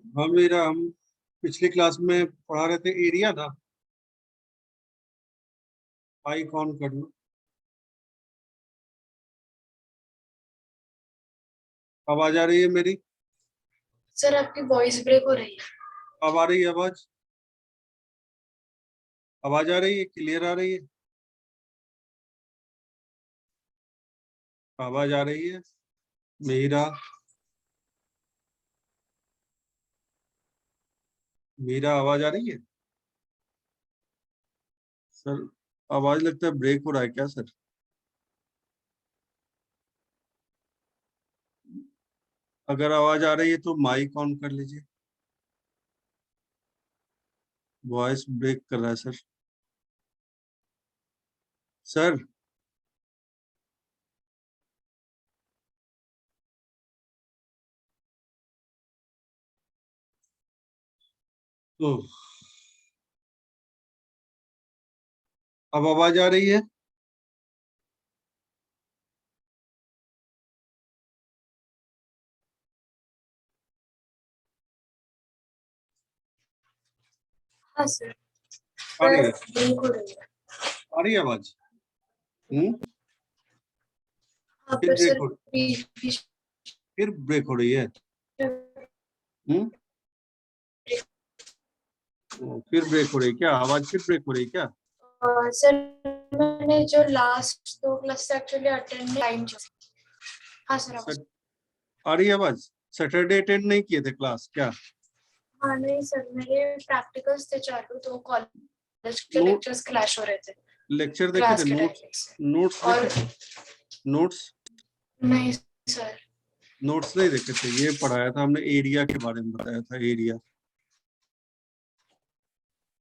हाँ मेरा, हम पिछली क्लास में पढ़ा रहे थे एरिया ना। आई कौन कर लूं? आवाज आ रही है मेरी? सर आपकी वॉइस ब्रेक हो रही है। अब आ रही है आवाज? आवाज आ रही है, क्लियर आ रही है? आवाज आ रही है मेरा? मेरा आवाज आ रही है सर? आवाज लगता है ब्रेक हो रहा है क्या सर? अगर आवाज आ रही है तो माइक ऑन कर लीजिए। वॉइस ब्रेक कर रहा है सर। सर तो अब आवाज आ रही है? हाँ सर। आ रही है? ब्रेक हो रही है। आ रही है आवाज? हाँ फिर पर ब्रेक सर हो बीच फिर ब्रेक हो रही है? हम्म फिर ब्रेक हो रही है क्या? आवाज फिर ब्रेक हो रही है क्या? सर मैंने जो लास्ट 2 क्लास से एक्चुअली अटेंड टाइम। हाँ सर आवाज। सर आ रही है आवाज? सैटरडे अटेंड नहीं किए थे क्लास क्या? हाँ नहीं सर, मेरे प्रैक्टिकल्स थे चालू तो कॉलेज के नोट लेक्चर्स क्लैश हो रहे थे लेक्चर देखे थे? क्लास के नोट्स टाइमिंग से। नोट्स और देखे थे? नोट्स नहीं सर। नोट्स नहीं देखे थे? ये पढ़ाया था हमने, एरिया के बारे में बताया था। एरिया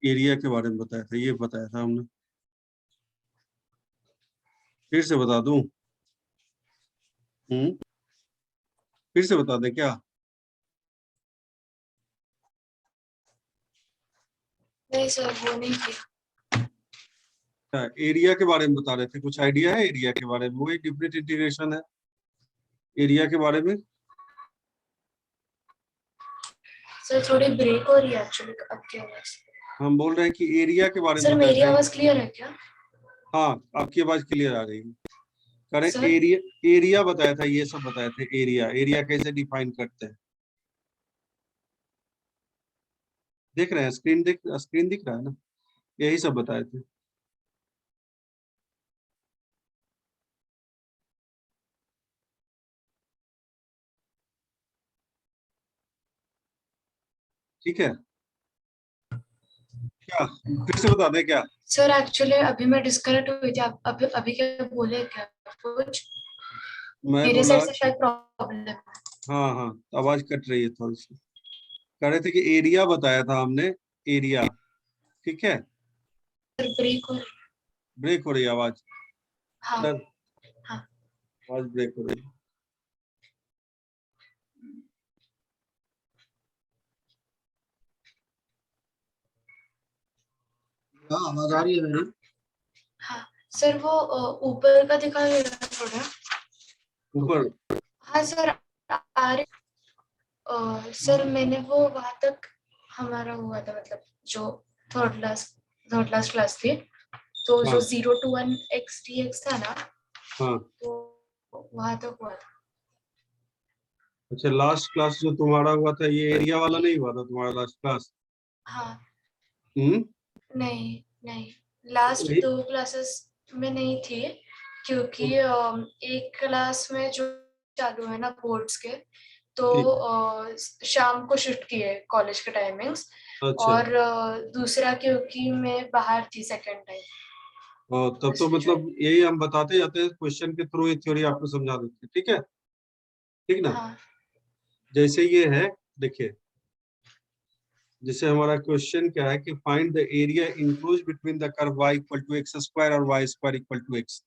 एरिया के बारे में बताया था, ये बताया था हमने। फिर से बता दूं? हम्म फिर से बता दें क्या? नहीं सर वो नहीं किया। एरिया के बारे में बता रहे थे, कुछ आइडिया है एरिया के बारे में? वो एक डिफरेंट इंटीग्रेशन है एरिया के बारे में। सर थोड़ी ब्रेक हो रही है एक्चुअली आपकी आवाज। हम बोल रहे हैं कि एरिया के बारे में सर बताया मेरी था। आवाज क्लियर है क्या? हाँ, आपकी आवाज क्लियर आ रही है। करेक्ट। सर एरिया एरिया बताया था, ये सब बताए थे। एरिया एरिया कैसे डिफाइन करते हैं? देख रहे हैं? स्क्रीन दिख रहा है ना? यही सब बताए थे। ठीक है क्या? फिर से बता दें क्या? सर एक्चुअली अभी मैं डिस्कनेक्ट हुई थी। आप अभी अभी क्या बोले क्या कुछ? मैं मेरे बोला साइड से शायद प्रॉब्लम है। हाँ हाँ, आवाज कट रही है थोड़ी सी। कह रहे थे कि एरिया बताया था हमने। एरिया। ठीक है। सर ब्रेक हो। ब्रेक हो रही है आवाज? हाँ सर हाँ। आवाज ब्रेक हो रही है। हाँ, आवाज आ रही है मेरी? हाँ सर वो ऊपर का दिखा दे रहा है थोड़ा। ऊपर? हाँ सर आ रहे। सर मैंने वो वहां तक हमारा हुआ था, मतलब जो थर्ड लास्ट क्लास थी, तो जो हाँ 0 to 1 XDX था ना, हाँ। तो वहां तक हुआ था। अच्छा, लास्ट क्लास जो तुम्हारा हुआ था, ये एरिया वाला नहीं हुआ था तुम्हारा लास्ट क्लास? हाँ हम्म नहीं नहीं, लास्ट वही- 2 क्लासेस में नहीं थी, क्योंकि एक क्लास में जो चालू है ना बोर्ड्स के, तो ठीक। शाम को शिफ्ट किए कॉलेज के टाइमिंग्स। अच्छा। और दूसरा क्योंकि मैं बाहर थी सेकेंड टाइम, और तब इस तो वजह। मतलब यही हम बताते जाते हैं, क्वेश्चन के थ्रू ये थ्योरी आपको समझा देते हैं। ठीक है? ठीक ना? हाँ जैसे ये है, देखिए। जैसे हमारा क्वेश्चन क्या है कि find the area include between the curve y equal to x square और y square equal to x.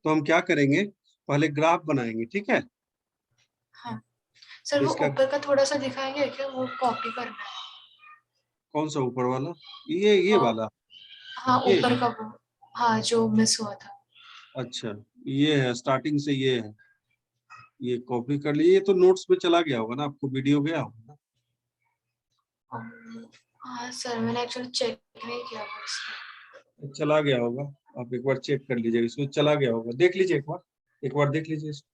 तो हम क्या करेंगे? पहले ग्राफ बनाएंगे। ठीक है? हाँ सर, वो इसका ऊपर का थोड़ा सा दिखाएंगे क्या? वो कॉपी करना है। कौन सा ऊपर वाला? ये अ, वाला? हाँ ये? ऊपर का वो, हाँ जो मिस हुआ था। अच्छा, ये है स्टार्टिंग से, ये है। ये कॉपी कर लीजिए। ये तो नोट्स में चला गया होगा ना, आपको वीडियो गया होगा ना? हाँ सर, मैंने एक्चुअली चेक नहीं किया वो इसलिए। चला गया होगा, आप एक बार चेक कर लीजिए, इसमें चला गया होगा, देख लीजिए एक बार देख लीजिए इसको।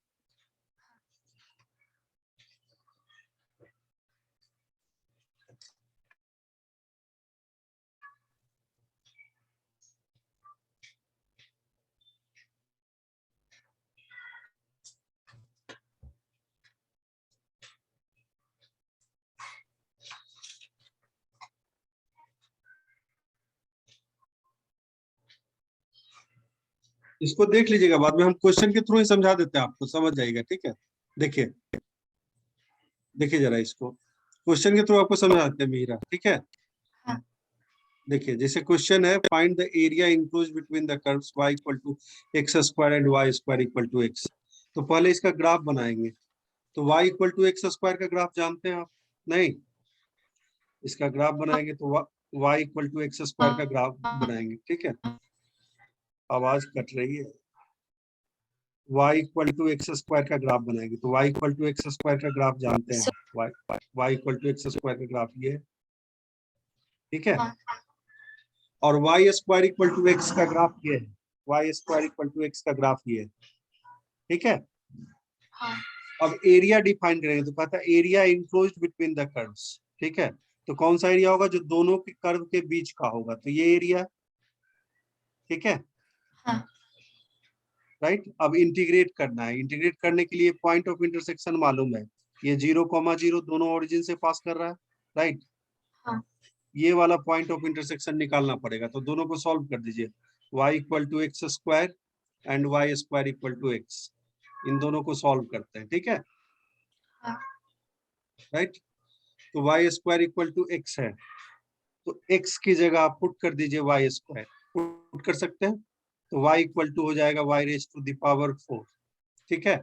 इसको देख लीजिएगा, बाद में हम क्वेश्चन के थ्रू ही समझा देते हैं, आपको समझ जाएगा, ठीक है। देखिए देखिए जरा इसको, क्वेश्चन के थ्रू आपको समझाते हैं मीरा, ठीक है। हाँ देखिए जैसे क्वेश्चन है, find the area enclose between the curves y equal to x square and y square equal to x. तो पहले इसका ग्राफ बनाएंगे। तो y equal to x square का ग्राफ जानते हैं आप? नहीं, इसका ग्राफ बनाएंगे तो y equal to x square का ग्राफ बनाएंगे, ठीक है। आवाज कट रही है। y equal to x square का ग्राफ बनाएंगे, तो y equal to x square का ग्राफ जानते हैं सर। आप? y equal to x square का ग्राफ ये है, ठीक है। हाँ और y square equal to x का ग्राफ ये है, y square equal to x का ग्राफ ये है, ठीक है। हाँ अब एरिया डिफाइन करेंगे, तो कहता है area enclosed between the curves, ठीक है। तो कौन सा एरिया होगा? जो दोनों के कर्व के बीच का होगा, तो ये एरिया, ठीक है, हाँ राइट। अब इंटीग्रेट करना है, इंटीग्रेट करने के लिए पॉइंट ऑफ इंटरसेक्शन मालूम है, ये 0,0 दोनों ओरिजिन से पास कर रहा है, राइट। हाँ ये वाला पॉइंट ऑफ इंटरसेक्शन निकालना पड़ेगा, तो दोनों को सॉल्व कर दीजिए। y equal to x square and y square equal to x, इन दोनों को सॉल्व करते हैं, ठीक है, हाँ राइट। तो y square equal to x है, तो x की जगह आप पुट कर दीजिए वाई स्क्वायर, पुट कर सकते हैं। तो y इक्वल टू हो जाएगा y raise to the power 4, ठीक है।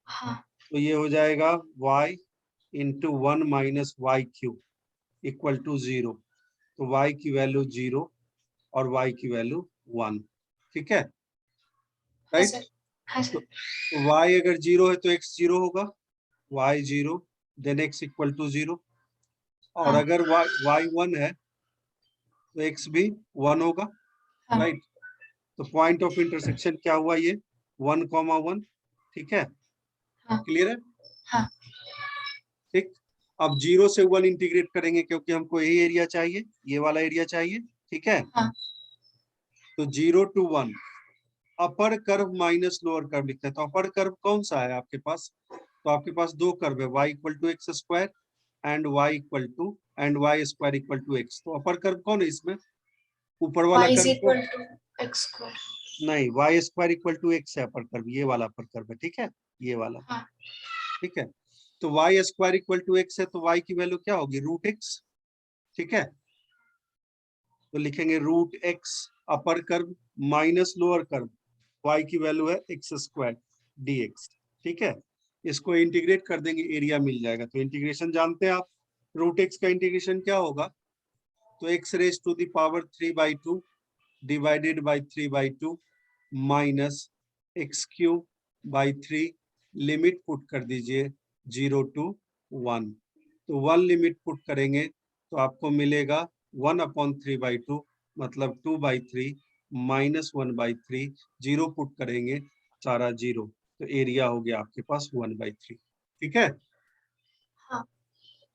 हाँ तो ये हो जाएगा y into 1 minus y cube equal to 0। तो y की वैल्यू 0 और y की वैल्यू 1, ठीक है, हाँ राइट। सर। हाँ तो सर। y अगर 0 है तो x 0 होगा, y 0 then x equal to 0। और हाँ अगर y 1 है तो x भी 1 होगा, हाँ राइट। तो पॉइंट ऑफ इंटरसेक्शन क्या हुआ? ये 1,1, ठीक है, हाँ क्लियर है, हाँ ठीक। अब 0 से 1 इंटीग्रेट करेंगे, क्योंकि हमको यही एरिया चाहिए, ये वाला एरिया चाहिए, ठीक है। हाँ तो 0 to 1 upper curve minus lower curve लिखते हैं। तो अपर कर्व कौन सा है आपके पास? तो आपके पास दो कर्व है, y equal to x square and y square equal to x. तो अपर कर्व कौन है इसमें? ऊपर वाला y इज कर्व कौन? Equal to x square. नहीं, y square equal to x है अपर कर्व, ये वाला अपर कर्व है, ठीक है, ये वाला, हाँ ठीक है। तो y square equal to x है, तो वाई की वैल्यू क्या होगी? रूट एक्स, ठीक है। तो लिखेंगे root x upper curve minus lower curve, y की वैल्यू है एक्स स्क्वायर dx, ठीक है। इसको इंटीग्रेट कर देंगे, एरिया मिल जाएगा। तो इंटीग्रेशन जानते हैं आप, रूट एक्स का इंटीग्रेशन क्या होगा? तो x raise to the power 3/2 divided by 3/2 minus x cube by 3, limit put कर दीजिए 0 to 1। तो 1 लिमिट पुट करेंगे तो आपको मिलेगा 1/3/2, मतलब 2/3 माइनस 1/3, 0 पुट करेंगे, सारा 0। तो एरिया हो गया आपके पास 1/3, ठीक है, हाँ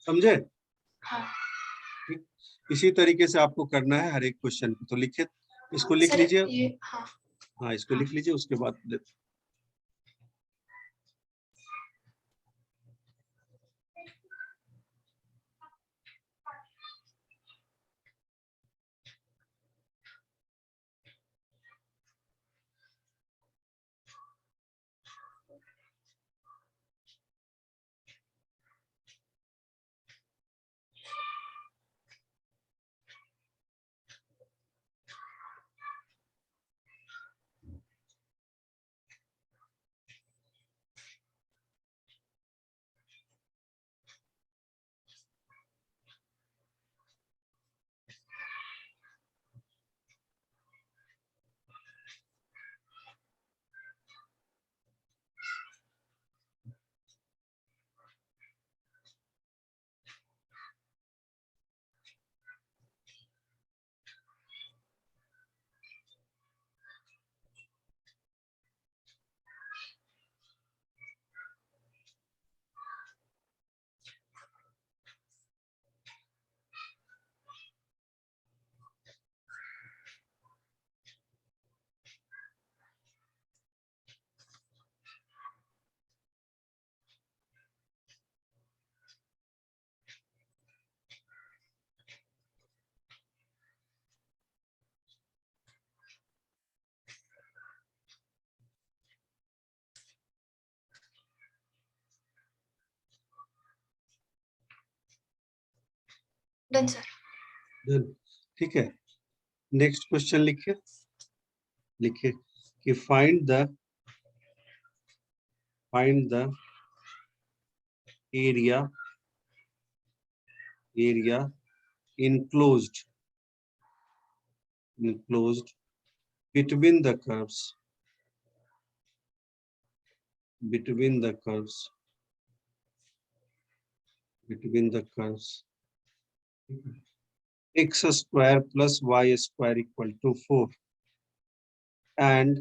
समझे? हाँ ठीक। इसी तरीके से आपको करना है हर एक क्वेश्चन को। तो लिखिए, इसको लिख सर लीजिए, ये। हाँ हाँ इसको हाँ लिख लीजिए, उसके बाद डन सर। Done. ठीक है, नेक्स्ट क्वेश्चन लिखिए। लिखिए कि find the area enclosed between the curves x square plus y square equal to 4 and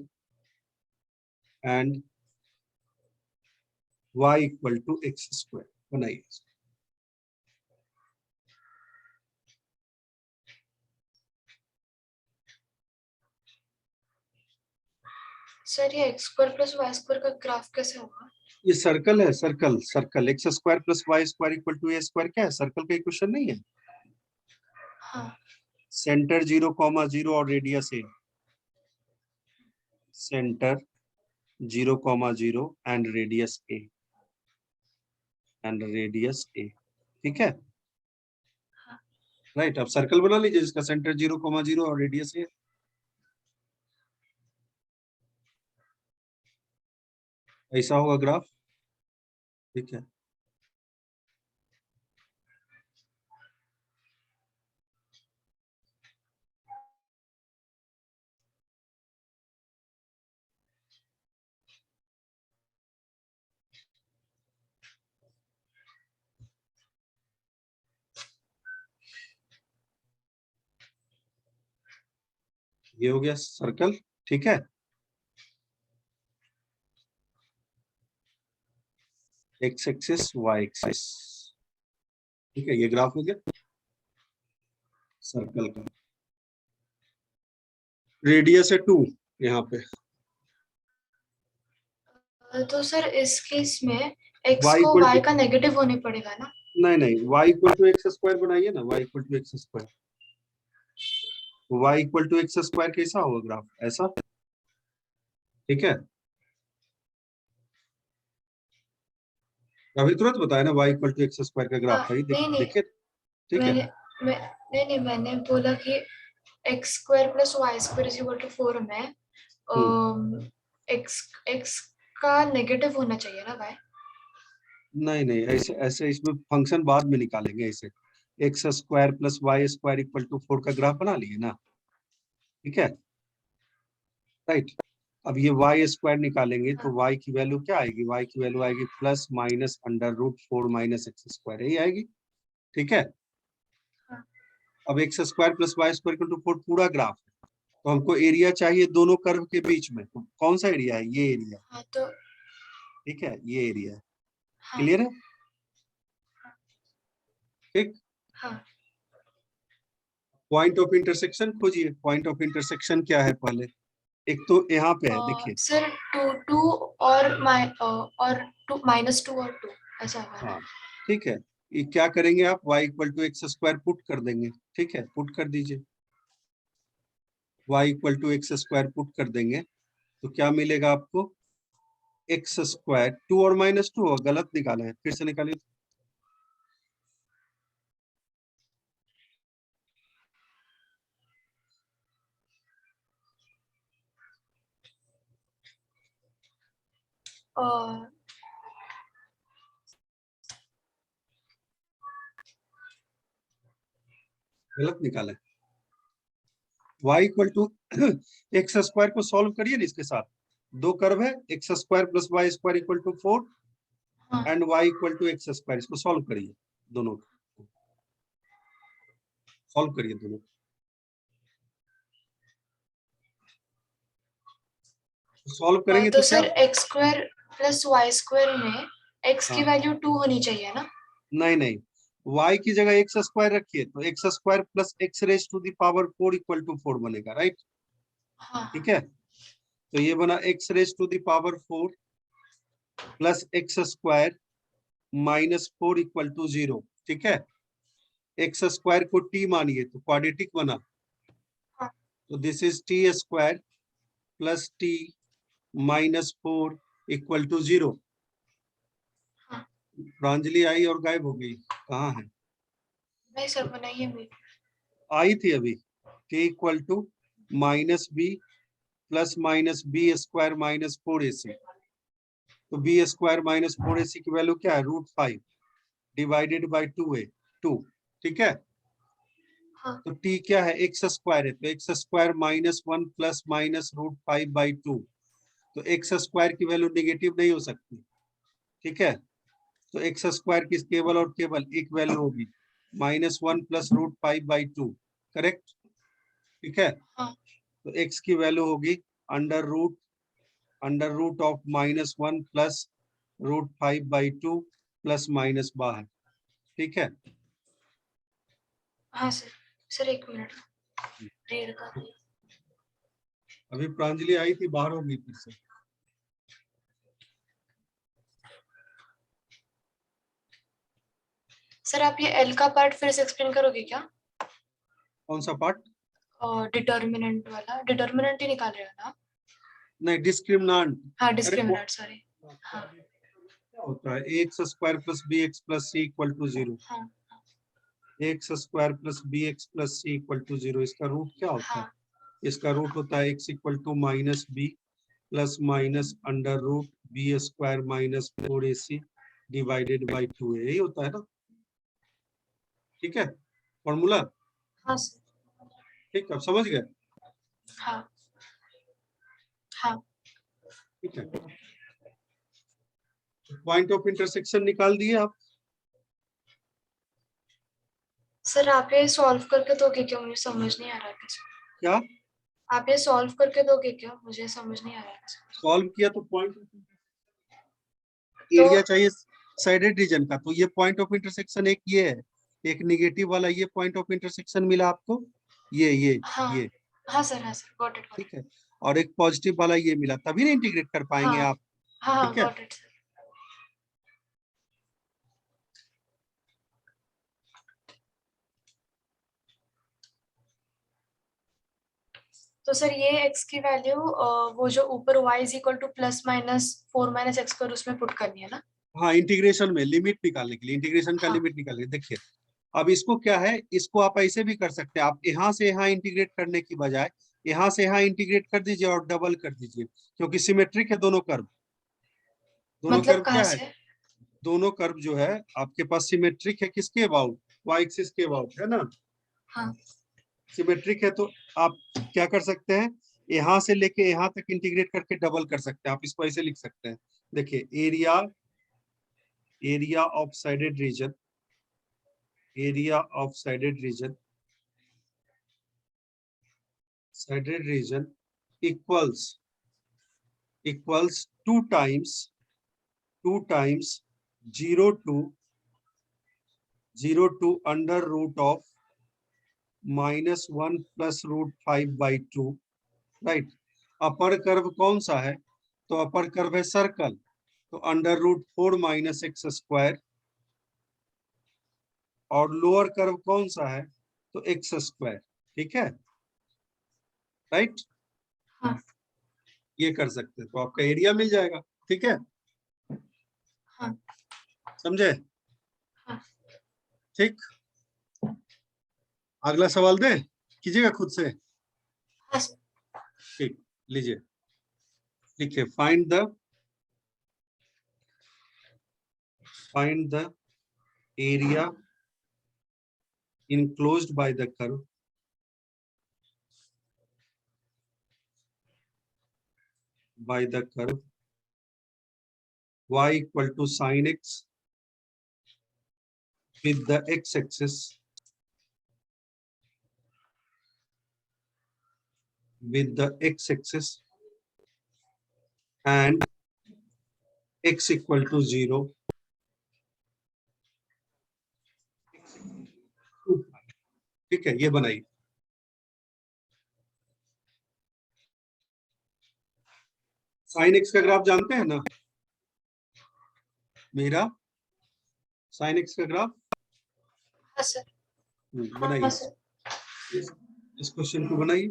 y equal to x square। बनाइए। सर ये x square plus y square का graph कैसे होगा? ये सर्कल है, circle x square plus y square equal to a square. क्या है, circle का क्वेश्चन नहीं है? हाँ। सेंटर 0,0 और radius a. Center 0,0 and radius a ठीक है, राइट। अब सर्कल बना लीजिए जिसका सेंटर 0,0 और रेडियस ए। ऐसा होगा ग्राफ, ठीक है। ये हो गया सर्कल, ठीक है। एक्स एक्सिस वाई एक्सिस, ठीक है, ये ग्राफ हो गया सर्कल का। रेडियस है 2 यहाँ पे। तो सर इस केस में एक्स y को इक्वल वाई टू, का नेगेटिव होने पड़ेगा ना? नहीं y equal to x square बनाइए ना। y equal to x square, y equal to x square कैसा होगा ग्राफ? ऐसा, ठीक है। अभी तुरंत बताया ना, y equal to x square का ग्राफ था, ये नहीं देखिए, ठीक है। मैंने बोला कि x square plus y square is equal to 4 में एक्स एक्स का नेगेटिव होना चाहिए ना वाई? नहीं ऐसे ऐसे इसमें फंक्शन बाद में निकालेंगे। ऐसे x square plus y square equal to 4 का ग्राफ बना लिए ना, ठीक है, राइट। अब ये वाई स्क्वायर निकालेंगे तो वाई की वैल्यू क्या आएगी? वाई की वैल्यू आएगी plus minus under root 4 minus x square, यही आएगी, ठीक है। अब x square plus y square equal to 4 पूरा ग्राफ है, तो हमको एरिया चाहिए दोनों कर्व के बीच में। तो कौन सा एरिया है? ये एरिया, हाँ तो ठीक है, ये एरिया है। हाँ क्लियर है? ठीक। हाँ पॉइंट ऑफ इंटरसेक्शन खोजिए। पॉइंट ऑफ इंटरसेक्शन क्या है पहले? एक तो यहाँ पे है, देखिए। सर टू और टू माइनस 2 और 2 ऐसा होगा ना? हाँ, ठीक है। ये क्या करेंगे आप? y equal to x square put कर देंगे, ठीक है, पुट कर दीजिए। y equal to x square put कर देंगे तो क्या मिलेगा आपको? एक्स स्क्वायर 2 और माइनस 2 गलत निकाले हैं, फिर से निकालिए। और गलत निकाले। y equal to x square को सॉल्व करिए ना इसके साथ। दो कर्व है, x square plus y square equal to 4 हाँ and y equal to x square, इसको सॉल्व करिए। दोनों सॉल्व करिए दोनों। सॉल्व करेंगे तो तो क्या? Sir x square plus y square में एक्स की हाँ, वैल्यू 2 होनी चाहिए ना? नहीं y की जगह एक्स स्क्वायर रखिए तो x square plus x raise to the power 4 equal to 4 बनेगा, राइट, हाँ ठीक है। तो ये बना x raise to the power 4 plus x square minus 4 equal to 0, ठीक है। एक्स स्क्वायर को t मानिए तो क्वाड्रेटिक बना, हाँ तो this is t square plus t minus 4 equal to 0। हाँ प्रांजलि आई और गायब हो गई, कहाँ है? नहीं सर बनाइए मेरी। आई थी अभी, k equal to minus b plus minus b square minus 4ac। तो बी स्क्वायर माइनस 4ac की वैल्यू क्या है, √5 डिवाइडेड बाई 2 ठीक है। हाँ तो t क्या है, एक्स स्क्वायर है, तो x square minus 1 plus minus √5/2। तो एक्स स्क्वायर की वैल्यू नेगेटिव नहीं हो सकती, ठीक है। तो एक्स स्क्वायर की केवल और केवल एक वैल्यू होगी, -1 प्लस √5/2, करेक्ट, ठीक है। हाँ तो x की वैल्यू होगी under root of -1 plus √5/2 plus minus बाहर, ठीक है। हाँ सर। सर एक मिनट रीड कर रही हूँ। अभी प्रांजलि आई थी, बाहर होगी फिर से। सर आप ये एल का पार्ट फिर से एक्सप्लेन करोगे क्या? कौन सा पार्ट? और डिटर्मिनेंट वाला, डिटर्मिनेंट ही निकाल रहे हो ना? नहीं, डिस्क्रिमिनांट। हाँ अरे डिस्क्रिमिनेंट, सॉरी। हाँ क्या होता है, x square plus B x plus c equal to 0। हाँ x square plus B x plus c equal to 0, इसका रूट क्या होता है? हाँ इसका रूट होता है x equal to minus b plus minus under root b square minus 4ac divided by 2a, यही होता है ना, ठीक है फॉर्मूला। हाँ सर। ठीक है, अब समझ गए, हाँ हाँ ठीक है। पॉइंट ऑफ इंटरसेक्शन निकाल दिए आप। सर आप ये सॉल्व करके दोगे क्या? मुझे समझ नहीं आ रहा कैसे। क्या आप ये सॉल्व करके दोगे क्या? मुझे समझ नहीं आ रहा कैसे। सॉल्व किया? तो पॉइंट तो एरिया चाहिए साइडेड रीजन का, तो ये पॉइंट ऑफ इंटरसेक्शन एक ये है, एक निगेटिव वाला ये पॉइंट ऑफ इंटरसेक्शन मिला आपको, ये ये हाँ ये हाँ सर, हाँ सर, गॉट इट गॉट ठीक इट। है। और एक पॉजिटिव वाला ये मिला, तभी ना इंटीग्रेट कर पाएंगे हाँ आप, हाँ हाँ ठीक है। Got it sir. तो सर ये x की वैल्यू वो जो ऊपर y is equal to +-4 - x उसमें पुट करनी है ना? हाँ, इंटीग्रेशन में लिमिट निकालने के लिए, इंटीग्रेशन का हाँ लिमिट निकालने, देखिए अब इसको क्या है, इसको आप ऐसे भी कर सकते हैं, आप यहाँ से यहाँ इंटीग्रेट करने की बजाय यहाँ से यहाँ इंटीग्रेट कर दीजिए और डबल कर दीजिए, क्योंकि सिमेट्रिक है दोनों कर्व। दोनों मतलब कर्व कहाँ क्या है, से? दोनों कर्व जो है आपके पास सिमेट्रिक है, किसके अबाउट, वाई एक्सिस के अबाउट है ना। हाँ सिमेट्रिक है तो आप क्या कर सकते हैं, यहाँ से लेके यहाँ तक इंटीग्रेट करके डबल कर सकते हैं। आप इसको ऐसे लिख सकते हैं, देखिए area of shaded region, area of shaded region equals 2 times 0 to under root of -1 plus √5/2, right. Upper curve कौन सा है, तो अपर कर्व है सर्कल, तो √4 - x स्क्वायर। और लोअर कर्व कौन सा है, तो x स्क्वायर, ठीक है, राइट। हाँ ये कर सकते हैं, तो आपका एरिया मिल जाएगा, ठीक है, हाँ समझे, हाँ ठीक। अगला सवाल दे, कीजिएगा खुद से, हाँ सर। ठीक, लीजिए, लिखिए find the area enclosed by the curve y equal to sin x with the x-axis and x equal to 0, ठीक है, ये बनाइए। साइन एक्स का ग्राफ जानते हैं ना, मेरा साइन एक्स का ग्राफ हाँ सर। हाँ बनाइए, सर। इस क्वेश्चन को बनाइए।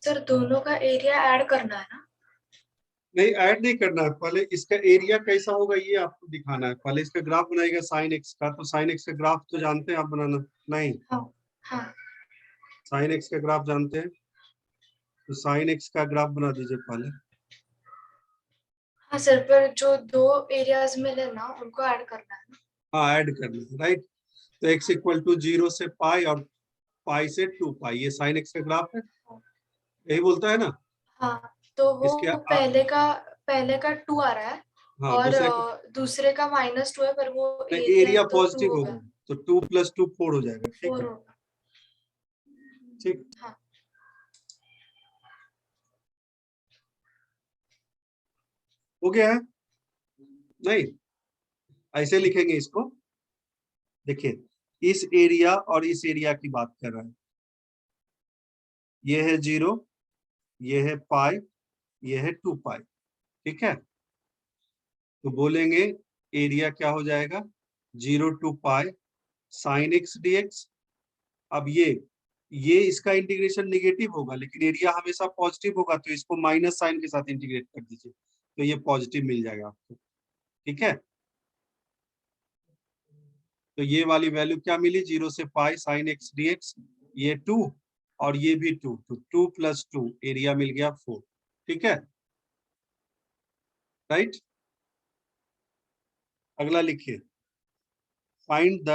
सर दोनों का एरिया ऐड करना है ना? नहीं, ऐड नहीं करना है, पहले इसका एरिया कैसा होगा ये आपको दिखाना है। पहले इसका ग्राफ बनाएगा साइन एक्स का, तो साइन एक्स का ग्राफ तो जानते हैं आप बनाना? नहीं, हाँ हाँ साइन एक्स का ग्राफ जानते हैं, तो साइन एक्स का ग्राफ बना दीजिए पहले। हाँ सर, पर जो दो एरियाज मिले ना उनको ऐड करना है ना? हाँ, ऐड करना है, राइट। तो x इक्वल टू 0 से पाई और पाई से 2 पाई, ये साइन एक्स का ग्राफ है, यही बोलता है ना। हाँ, तो इसके वो पहले का 2 आ रहा है हाँ, और दूसरे का दूसरे का -2 है, पर वो एरिया एरिया है तो 2 पॉजिटिव हो होगा, गया, तो 2 + 2 4 हो जाएगा, ठीक 4 है। होगा। ठीक, हाँ हो गया है। नहीं, ऐसे लिखेंगे इसको, देखिए इस एरिया और इस एरिया की बात कर रहा है। ये है 0, ये है पाई, ये है 2 पाई, ठीक है। तो बोलेंगे एरिया क्या हो जाएगा, 0 to pi sine x dx। अब ये इसका इंटीग्रेशन निगेटिव होगा, लेकिन एरिया हमेशा पॉजिटिव होगा, तो इसको माइनस साइन के साथ इंटीग्रेट कर दीजिए, तो ये पॉजिटिव मिल जाएगा आपको, ठीक है। तो ये वाली वैल्यू क्या मिली, 0 से पाई साइन एक्स dx, ये 2 और ये भी 2, तो 2 + 2 एरिया मिल गया 4, ठीक है, राइट। अगला लिखिए, find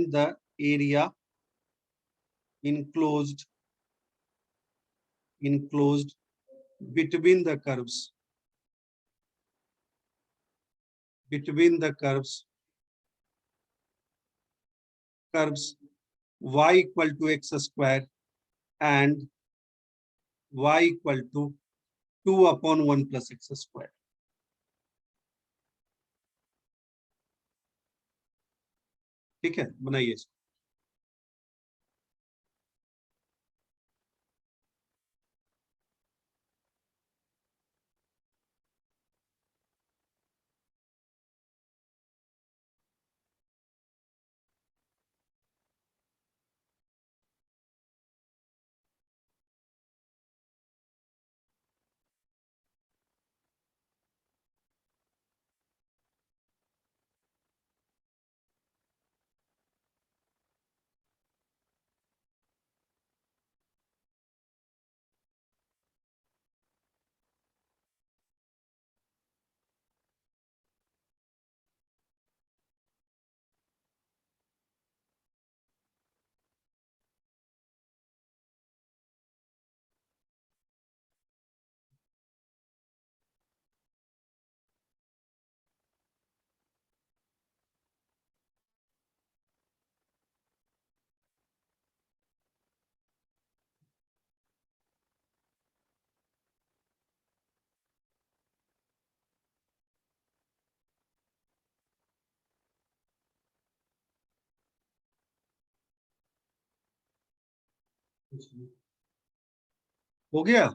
the area enclosed between the curves y equal to x square and y equal to 2/1 plus x square। ठीक है, बनाइए इसको। हो गया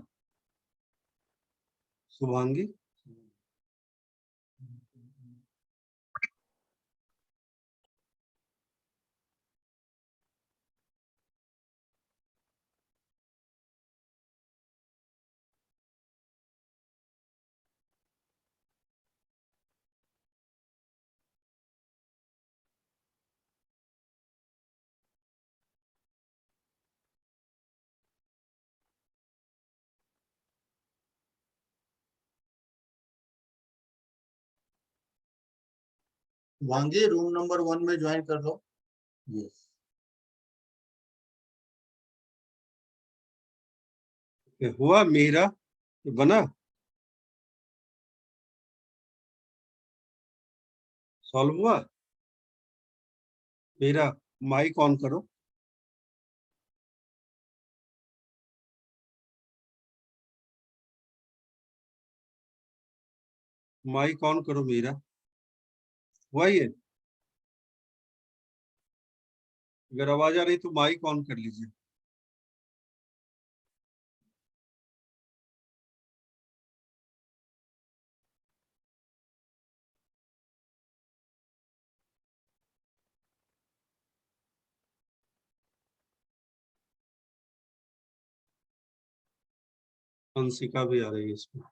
शुभांगी? वांगे रूम नंबर 1 में ज्वाइन कर लो। यस। हुआ मेरा बना, सॉल्व हुआ मेरा। माइक ऑन करो। माइक ऑन करो मेरा। हुआ ये? अगर आवाज आ रही तो माइक ऑन कर लीजिए। अंशिका भी आ रही है इसमें।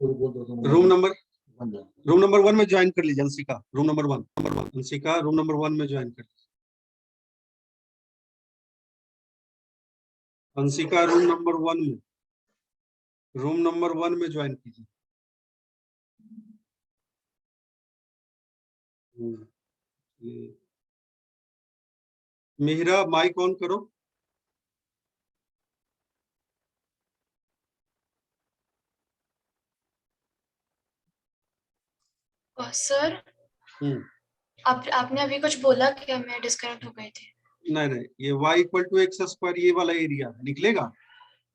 पूरी बोल दो तुम। रूम नंबर 1 में ज्वाइन कर लीजिए Anshika. Room number 1, Anshika room number 1 में ज्वाइन कर लीजिए। अंशिका रूम नंबर 1 में, रूम नंबर 1 में ज्वाइन कीजिए। ये- मिहिरा माइक ऑन करो। सर आपने अभी कुछ बोला क्या? मैं डिस्कनेक्ट हो गई थी। नहीं नहीं, ये y equal to x square ये वाला एरिया निकलेगा।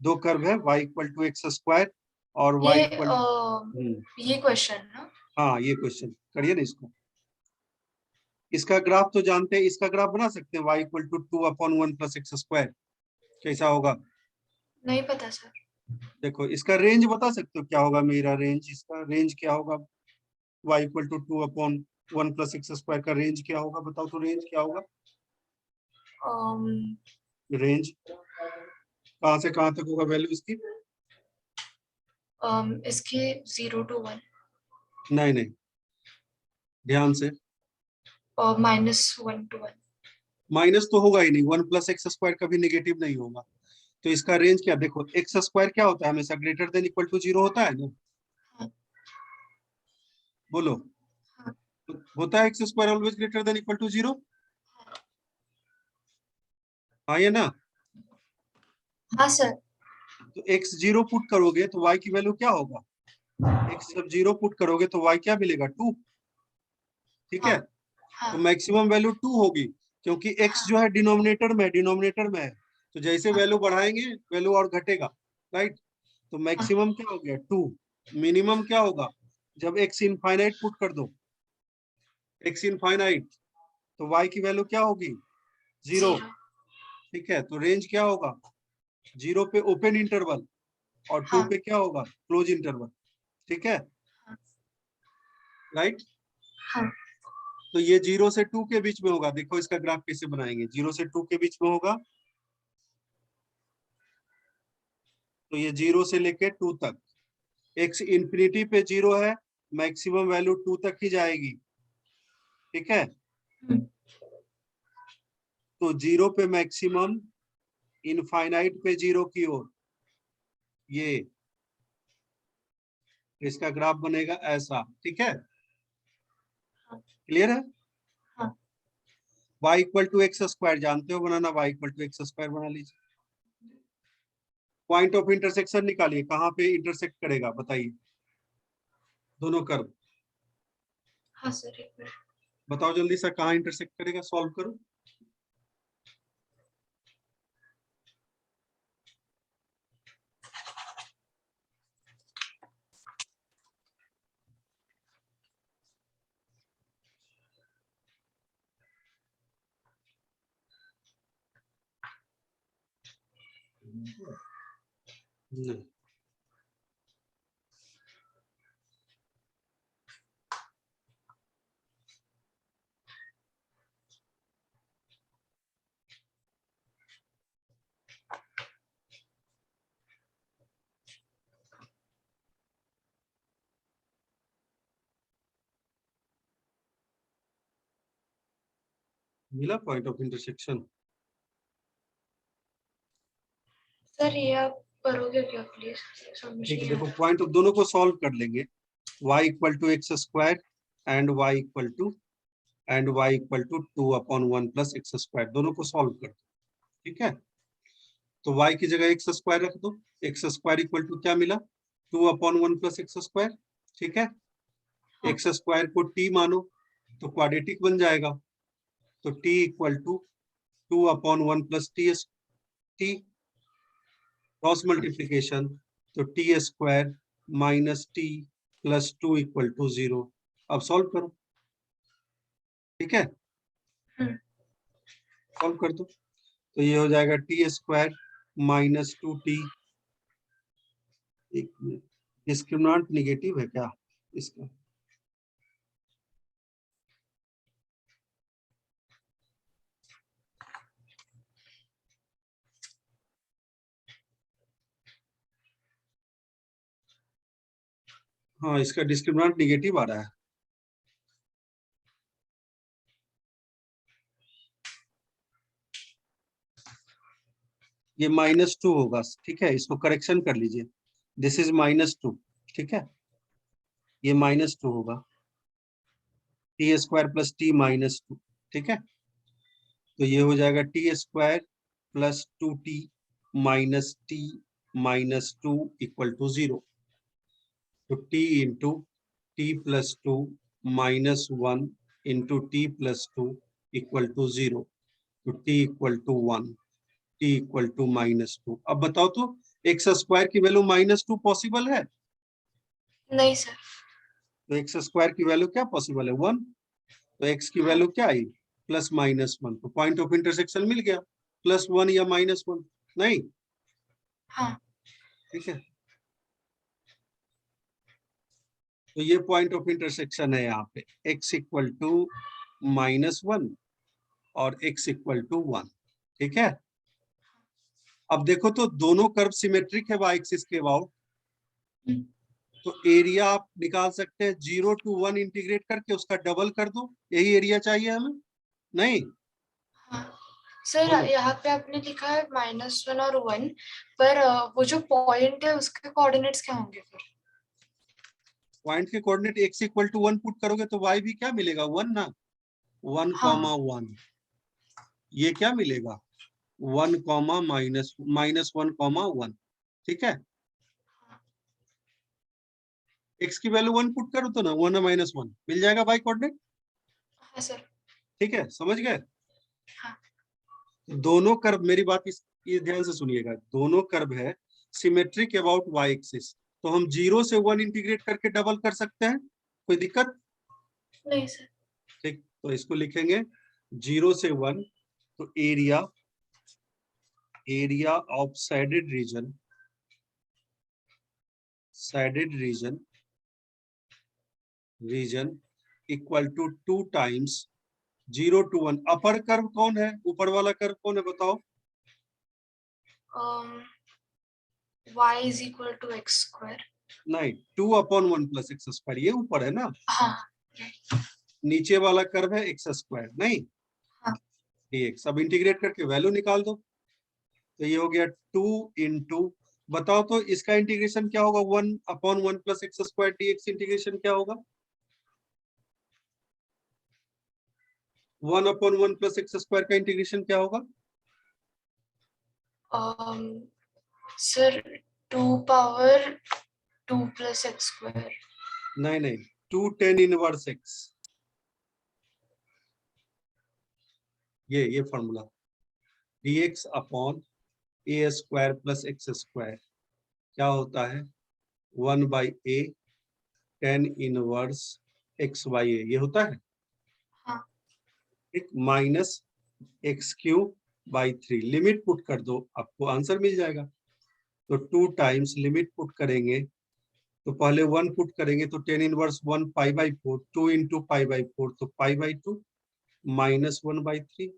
दो कर्व है y equal to x square और y इक्वल ये क्वेश्चन ना? हाँ ये क्वेश्चन करिए ना इसको। इसका ग्राफ तो जानते हैं, इसका ग्राफ बना सकते हैं y equal to 2/1 plus x square. कैसा होगा? नहीं पता सर। देखो इसका रेंज बता सकते हो क्या होगा? मेरा रेंज, इसका रेंज क्या होगा? y equal to 2/1 plus x square का रेंज क्या होगा? बताओ तो रेंज क्या होगा? रेंज कहाँ से कहाँ तक होगा वैल्यू इसकी? इसके 0 to 1 नहीं नहीं, ध्यान से। और -1 to 1। माइनस तो होगा ही नहीं, 1 प्लस एक्स स्क्वायर कभी नेगेटिव नहीं होगा। तो इसका रेंज क्या? देखो एक्स स्क्वायर क्या होता है? हमेशा ग्रेटर देन इक्वल टू 0 होता है ना? हाँ। बोलो। हाँ। होता है x square always greater than equal to 0? हाँ या ना? हाँ सर। तो x 0 पुट करोगे तो y की वैल्यू क्या होगा? x जब 0 पुट करोगे तो y क्या मिलेगा? 2। ठीक है, हाँ। तो मैक्सिमम वैल्यू 2 होगी, क्योंकि x जो है डिनोमिनेटर में है। तो जैसे वैल्यू बढ़ाएंगे वैल्यू और घटेगा, राइट? तो मैक्सिमम क्या हो गया? 2। मिनिमम क्या होगा? जब x इनफाइनाइट पुट कर दो, x इनफाइनाइट, तो y की वैल्यू क्या होगी? 0। ठीक है, तो रेंज क्या होगा? 0 पे ओपन इंटरवल और 2 पे क्या होगा? Close interval. ठीक है, राइट? हाँ। तो ये 0 से 2 के बीच में होगा। देखो इसका ग्राफ कैसे बनाएंगे। 0 से 2 के बीच में होगा, तो ये 0 से लेके 2 तक। x इंफिनिटी पे 0 है, मैक्सिमम वैल्यू 2 तक ही जाएगी। ठीक है, तो 0 पे मैक्सिमम, इनफाइनाइट पे 0 की ओर, ये इसका ग्राफ बनेगा ऐसा। ठीक है, क्लियर है? हाँ। y equal to x square जानते हो बनाना, y equal to x square बना लीजिए। पॉइंट ऑफ इंटरसेक्शन निकालिए, कहाँ पे इंटरसेक्ट करेगा बताइए दोनों कर्व। हाँ सर, एक मिनट। बताओ जल्दी से, कहाँ इंटरसेक्ट करेगा? सॉल्व करो। नहीं, मिला पॉइंट ऑफ इंटरसेक्शन? सर ये आप करोगे क्या प्लीज? ठीक है, देखो पॉइंट ऑफ दोनों को सॉल्व कर लेंगे। y equal to x square and y equal to y equal to 2/1 plus x square, दोनों को सॉल्व कर दो। ठीक है, तो y की जगह एक्स स्क्वायर रख दो। एक्स स्क्वायर इक्वल टू क्या मिला? 2/1 प्लस एक्स स्क्वायर। ठीक है, एक्स स्क्वायर को t मानो तो क्वाड्रेटिक बन जाएगा, तो t equal to 2/1 plus t cross multiplication, तो t square minus t plus 2 equal to 0। अब सॉल्व करो। ठीक है, सॉल्व कर दो, तो ये हो जाएगा टी स्क्वायर माइनस 2t। एक मिनट, डिस्क्रिमिनेंट निगेटिव है क्या इसका? हाँ, इसका डिस्क्रिमिनेंट निगेटिव आ रहा है। ये -2 होगा, ठीक है, इसको करेक्शन कर लीजिए। दिस इज -2, ठीक है, ये -2 होगा, टी स्क्वायर प्लस टी -2, ठीक है। तो ये हो जाएगा t square plus 2t minus t -2 equal to 0। तो t into t plus 2 -1 into t plus 2 equal to 0। तो t equal to 1, t equal to -2। अब बताओ तो एक्स स्क्वायर की वैल्यू -2 पॉसिबल है? नहीं सर। तो एक्स स्क्वायर की वैल्यू क्या पॉसिबल है? 1। तो एक्स की वैल्यू क्या आई? +-1। तो पॉइंट ऑफ इंटरसेक्शन मिल गया, +1 या -1, नहीं? हाँ ठीक है, तो ये पॉइंट ऑफ इंटरसेक्शन है यहाँ पे, x इक्वल टू -1 और x इक्वल टू 1, ठीक है। अब देखो तो दोनों कर्व सिमेट्रिक है y एक्सिस के अबाउट, तो एरिया आप निकाल सकते हैं 0 to 1 इंटीग्रेट करके उसका डबल कर दो, यही एरिया चाहिए हमें, नहीं? हाँ सर, बोलो। यहाँ पे आपने लिखा है -1 और 1, पर वो जो पॉइंट है उसके कोऑर्डिनेट्स क्या होंगे फिर? पॉइंट के coordinate x equal to 1 put करोगे तो y भी क्या मिलेगा? 1 ना, 1, हाँ 1। ये क्या मिलेगा? 1, -1, ठीक है। x की वैल्यू 1 पुट करो तो ना 1 -1 मिल जाएगा y कोऑर्डिनेट, हाँ सर। ठीक है, समझ गए? हाँ दोनों कर्व, मेरी बात ये ध्यान से सुनिएगा, दोनों कर्व है सिमेट्रिक अबाउट y एक्सिस, तो हम 0 से 1 इंटीग्रेट करके डबल कर सकते हैं, कोई दिक्कत? नहीं सर। ठीक, तो इसको लिखेंगे 0 से 1, तो area of shaded region equal to 2 times 0 to 1। Upper curve कौन है, ऊपर वाला कर्व कौन है बताओ? y is equal to x²। नहीं, 2/1 + x², ये ऊपर है ना। हाँ नीचे वाला कर्व है x², नहीं? हाँ dx। अब इंटीग्रेट करके वैल्यू निकाल दो, तो ये हो गया 2 इंटू, बताओ तो इसका इंटीग्रेशन क्या होगा? 1/1 + x² dx इंटीग्रेशन क्या होगा? 1/1 + x² का इंटीग्रेशन क्या होगा? Sir 2 power 2 + x²। नहीं, 2 tan इनवर्स x, ये formula, dx upon a² + x² क्या होता है? 1/a tan इनवर्स x/a, ये होता है, हाँ एक -x³/3। लिमिट पुट कर दो, आपको आंसर मिल जाएगा। तो 2 टाइम्स लिमिट पुट करेंगे, तो पहले 1 पुट करेंगे तो tan इनवर्स 1 π/4, 2 इंटू π/4 तो π/2 -1/3।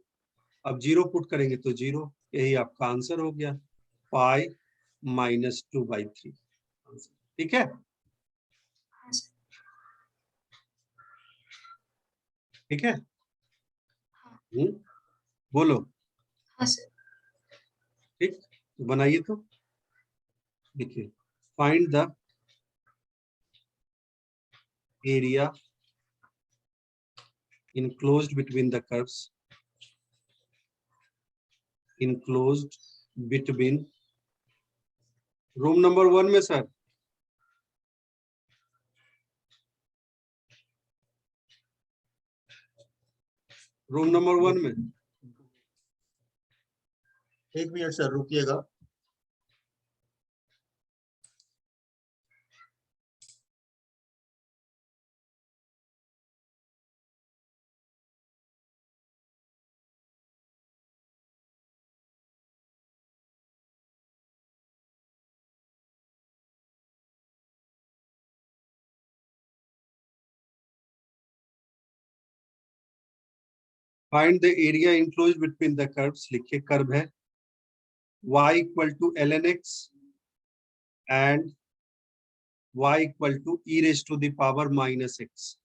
अब 0 पुट करेंगे तो 0, यही आपका आंसर हो गया, पाई -2/3, ठीक है। हाँ सर। ठीक है, हाँ बोलो। हाँ सर। ठीक, तो बनाइए तो, देखिए, find the area enclosed between the curves, enclosed between, room number 1 में सर, रूम नंबर 1 में। 1 मिनट सर रुकिएगा। Find the area enclosed between the curves, लिखिए कर्व है y = ln x and y equal to e raise to the power minus x.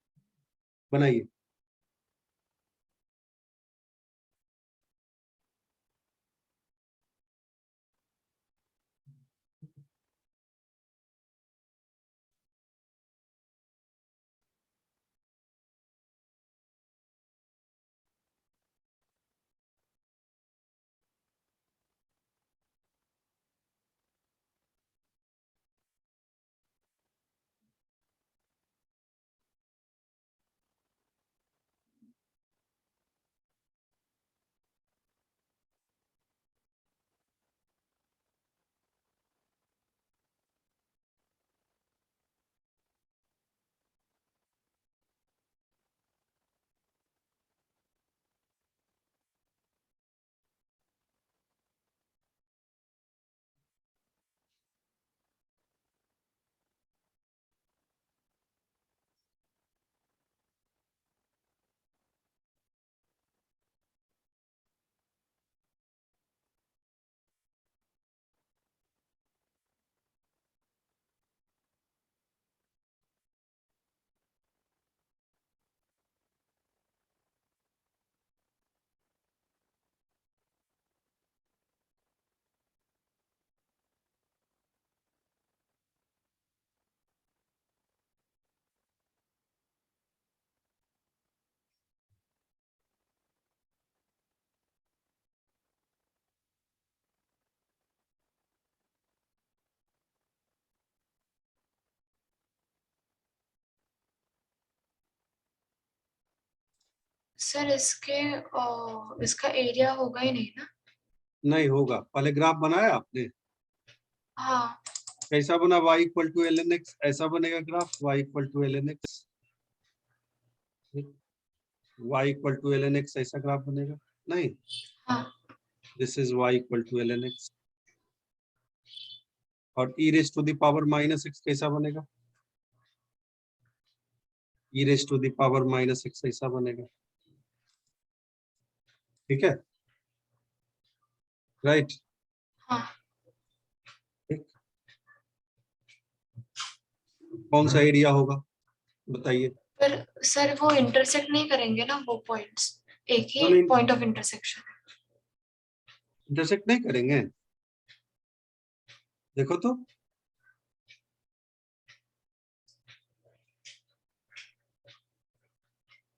बनाइए। Sir इसका area होगा ही नहीं ना? नहीं होगा। पहले ग्राफ बनाया आपने? हाँ। कैसा बना? y equal to L N x, ऐसा बनेगा graph. y equal to L N x, y equal to L N x, ऐसा ग्राफ बनेगा? नहीं, हाँ। This is y equal to L N x. और e raise to the power minus x कैसा बनेगा? e raise to the power minus x ऐसा बनेगा। ठीक है, राइट? हाँ। ठीक। कौन सा एरिया होगा बताइए? पर सर वो इंटरसेक्ट नहीं करेंगे ना वो पॉइंट्स, एक ही नहीं, पॉइंट ऑफ इंटरसेक्शन है। इंटरसेक्ट नहीं करेंगे। देखो तो,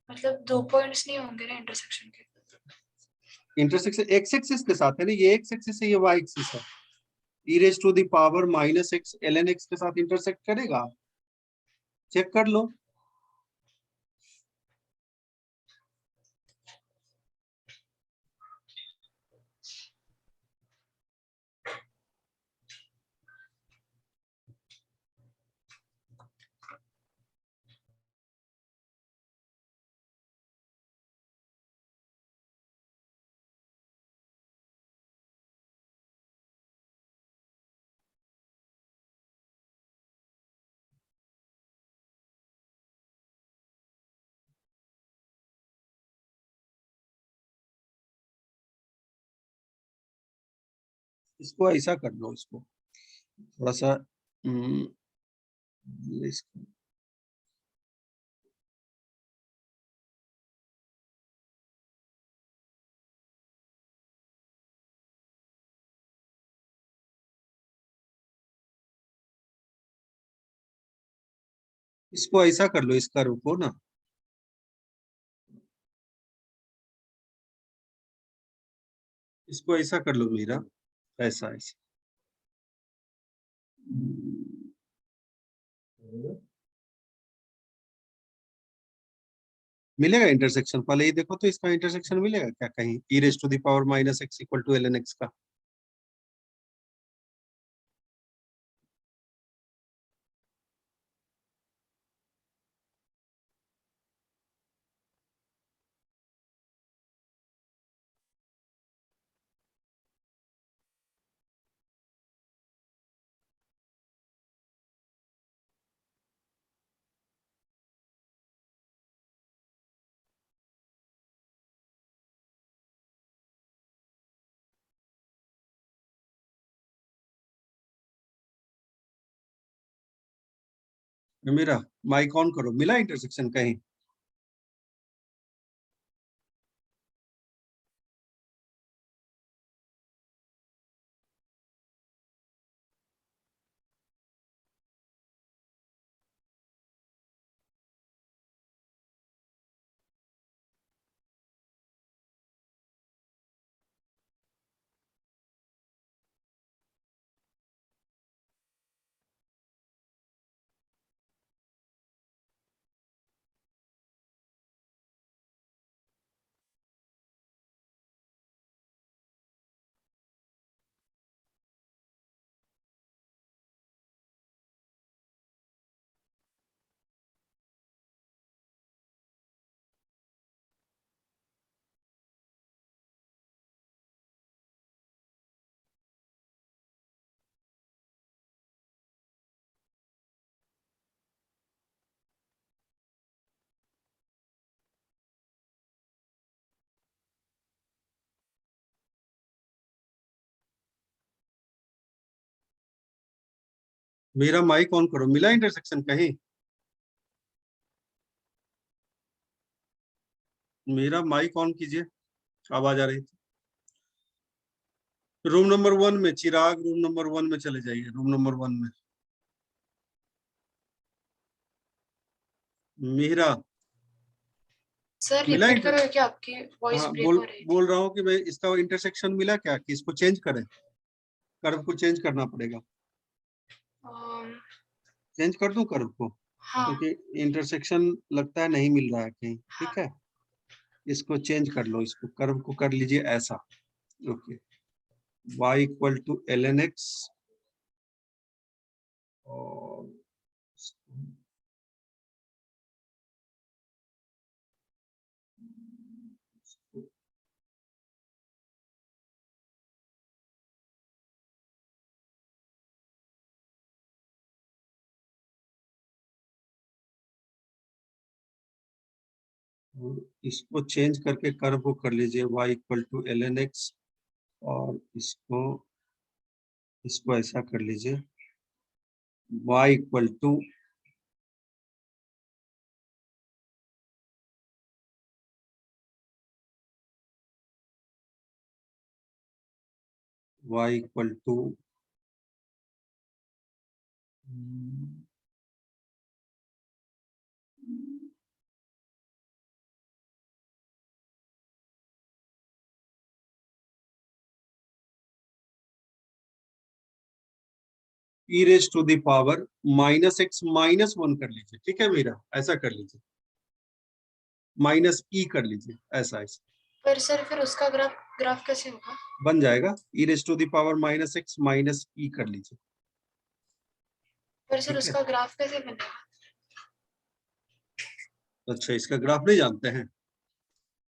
मतलब दो पॉइंट्स नहीं होंगे ना इंटरसेक्शन के? इंटरसेक्शन एक्स एक्सिस के साथ है ना, ये एक्स एक्सिस है, ये वाई एक्सिस है। E raise to the power minus x l N x के साथ इंटरसेक्ट करेगा। चेक कर लो। इसको ऐसा कर लो, इसको थोड़ा सा इसको इसको ऐसा कर लो, इसका रुको ना, इसको ऐसा कर लो मीरा, ऐसा ऐसा। मिलेगा इंटरसेक्शन? पहले ही देखो तो इसका इंटरसेक्शन मिलेगा क्या कहीं? E raise to the power minus x equal to L N x का। मेरा माइक ऑन करो, मिला इंटरसेक्शन कहीं? मेरा माइक ऑन करो, मिला इंटरसेक्शन कहीं? मेरा माइक ऑन कीजिए, आवाज आ रही थी। रूम नंबर 1 में चिराग, रूम नंबर 1 में चले जाइए, रूम नंबर 1 में। मीरा, सर मिला रिपीट इंटर करोगे क्या? आपकी वॉइस हाँ, ब्रेक हो रही थी। बोल रहा हूँ कि भाई इसका इंटरसेक्शन मिला क्या, कि इसको चेंज करें, कर्व को चेंज करना पड़ेगा। चेंज कर दूं कर्व को, हाँ क्योंकि इंटरसेक्शन लगता है नहीं मिल रहा है कहीं। हाँ ठीक है, इसको चेंज कर लो, इसको कर्व को कर लीजिए ऐसा। Okay, y equal to ln x और इसको चेंज करके कर्व को कर लीजिए y equal to ln x और इसको ऐसा कर लीजिए y equal to y equal to e raise to the power -x -1 कर लीजिए। ठीक है मेरा, ऐसा कर लीजिए, -e कर लीजिए, ऐसा ऐसा पर सर फिर उसका ग्राफ कैसे होगा? बन जाएगा। e raise to the power -x -e कर लीजिए। पर सर ठीक है, उसका ग्राफ कैसे बनेगा? अच्छा इसका ग्राफ नहीं जानते हैं?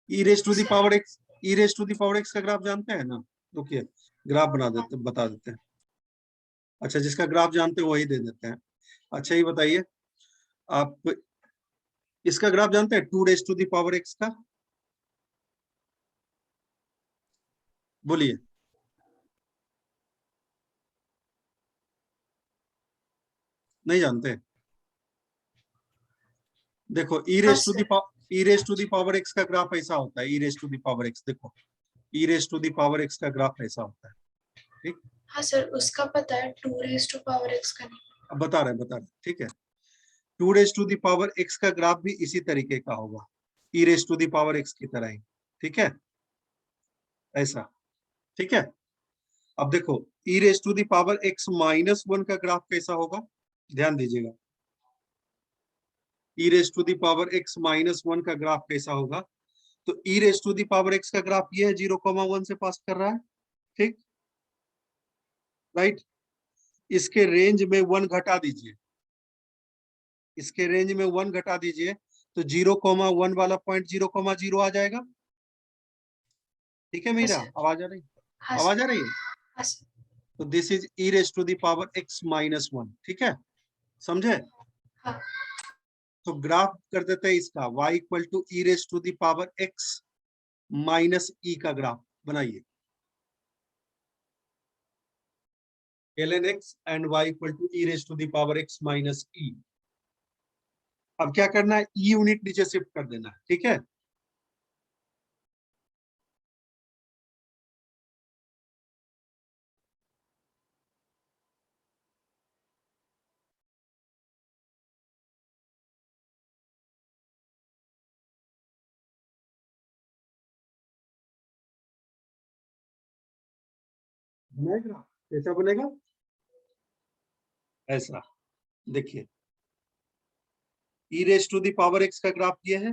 e raise to the sir power x, e raise to the power x का ग्राफ जानते हैं ना? रुकिए, ग्राफ बता देते हैं। अच्छा, जिसका ग्राफ जानते हैं वही दे देते हैं। अच्छा ये बताइए, आप इसका ग्राफ जानते हैं 2 raise to the power x का? बोलिए। नहीं जानते? देखो e हाँ raise to the sir. e raise to the power x का ग्राफ ऐसा होता है। e raise to the power x, देखो e raise to the power x का ग्राफ ऐसा होता है। ठीक, हाँ सर उसका पता है, 2 raised to power x का नहीं। अब बता रहे, ठीक है। 2 raise to the power x का ग्राफ भी इसी तरीके का होगा, e raise to the power x की तरह ही। ठीक है, ऐसा। ठीक है, अब देखो e raise to the power x -1 का ग्राफ कैसा होगा, ध्यान दीजिएगा। e raise to the power x -1 का ग्राफ कैसा होगा, तो e raise to the power x का ग्राफ ये है, 0,1 से पास कर रहा है। ठीक, राइट। इसके रेंज में 1 घटा दीजिए, इसके रेंज में 1 घटा दीजिए, तो 0,1 वाला पॉइंट 0,0 आ जाएगा। ठीक है हाँ मेरा, सर। आवाज आ रही, हाँ सर। आवाज आ रही है? हाँ सर। तो this is e raise to the power x -1। ठीक है, समझे? हाँ तो ग्राफ कर देते हैं इसका, y equal to e raise to the power x -e का ग्राफ बनाइए। ln x and y equal to e raise to the power x -e। अब क्या करना है, ई यूनिट नीचे शिफ्ट कर देना है, ठीक है। बनेगा, कैसा बनेगा, ऐसा। देखिए e raise to the power x का ग्राफ ये है,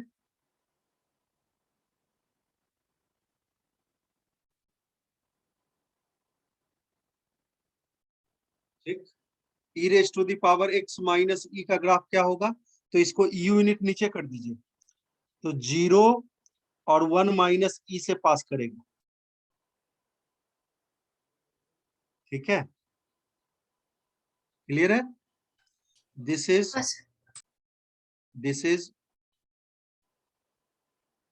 ठीक। E raise to the power x minus e का ग्राफ क्या होगा, तो इसको ई यूनिट नीचे कर दीजिए, तो 0 और 1 माइनस ई से पास करेगा, ठीक है, क्लियर है। दिस इज हाँ सर।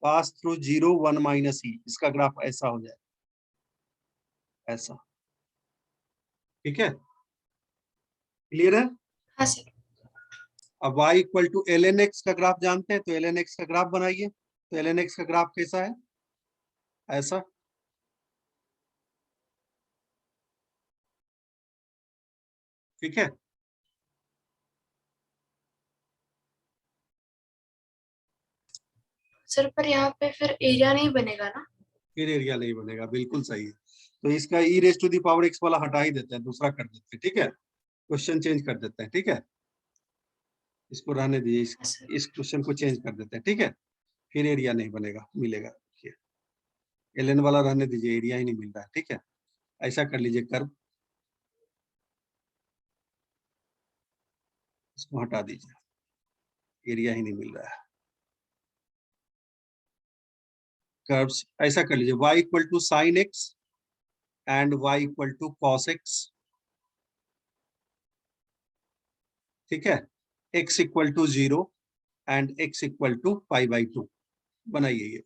पास थ्रू 0 1 माइनस ई, इसका ग्राफ ऐसा हो जाए, ऐसा, ठीक है, क्लियर है। हाँ सर। अब y equal to L N x का ग्राफ जानते हैं, तो एल एन एक्स का ग्राफ बनाइए, तो एल एन एक्स का ग्राफ कैसा है, ऐसा, ठीक है। सर पर यहाँ पे फिर एरिया नहीं बनेगा ना? फिर एरिया नहीं बनेगा, बिल्कुल सही है। तो इसका e raise to the power x वाला हटा ही देते हैं, दूसरा कर देते हैं, ठीक है, क्वेश्चन चेंज कर देते हैं, ठीक है, इसको रहने दीजिए, हाँ सर। इस क्वेश्चन को चेंज कर देते हैं, ठीक है, फिर एरिया नहीं बनेगा, मिलेगा, एल एन वाला रहने दीजिए, एरिया ही नहीं मिल रहा है, ठीक है। ऐसा कर लीजिए कर्व, इसको हटा दीजिए, एरिया ही नहीं मिल रहा है। कर्व्स ऐसा कर लीजिए, y equal to sine x and y equal to cos x, ठीक है, x equal to 0 and x equal to pi by 2, बनाइए ये।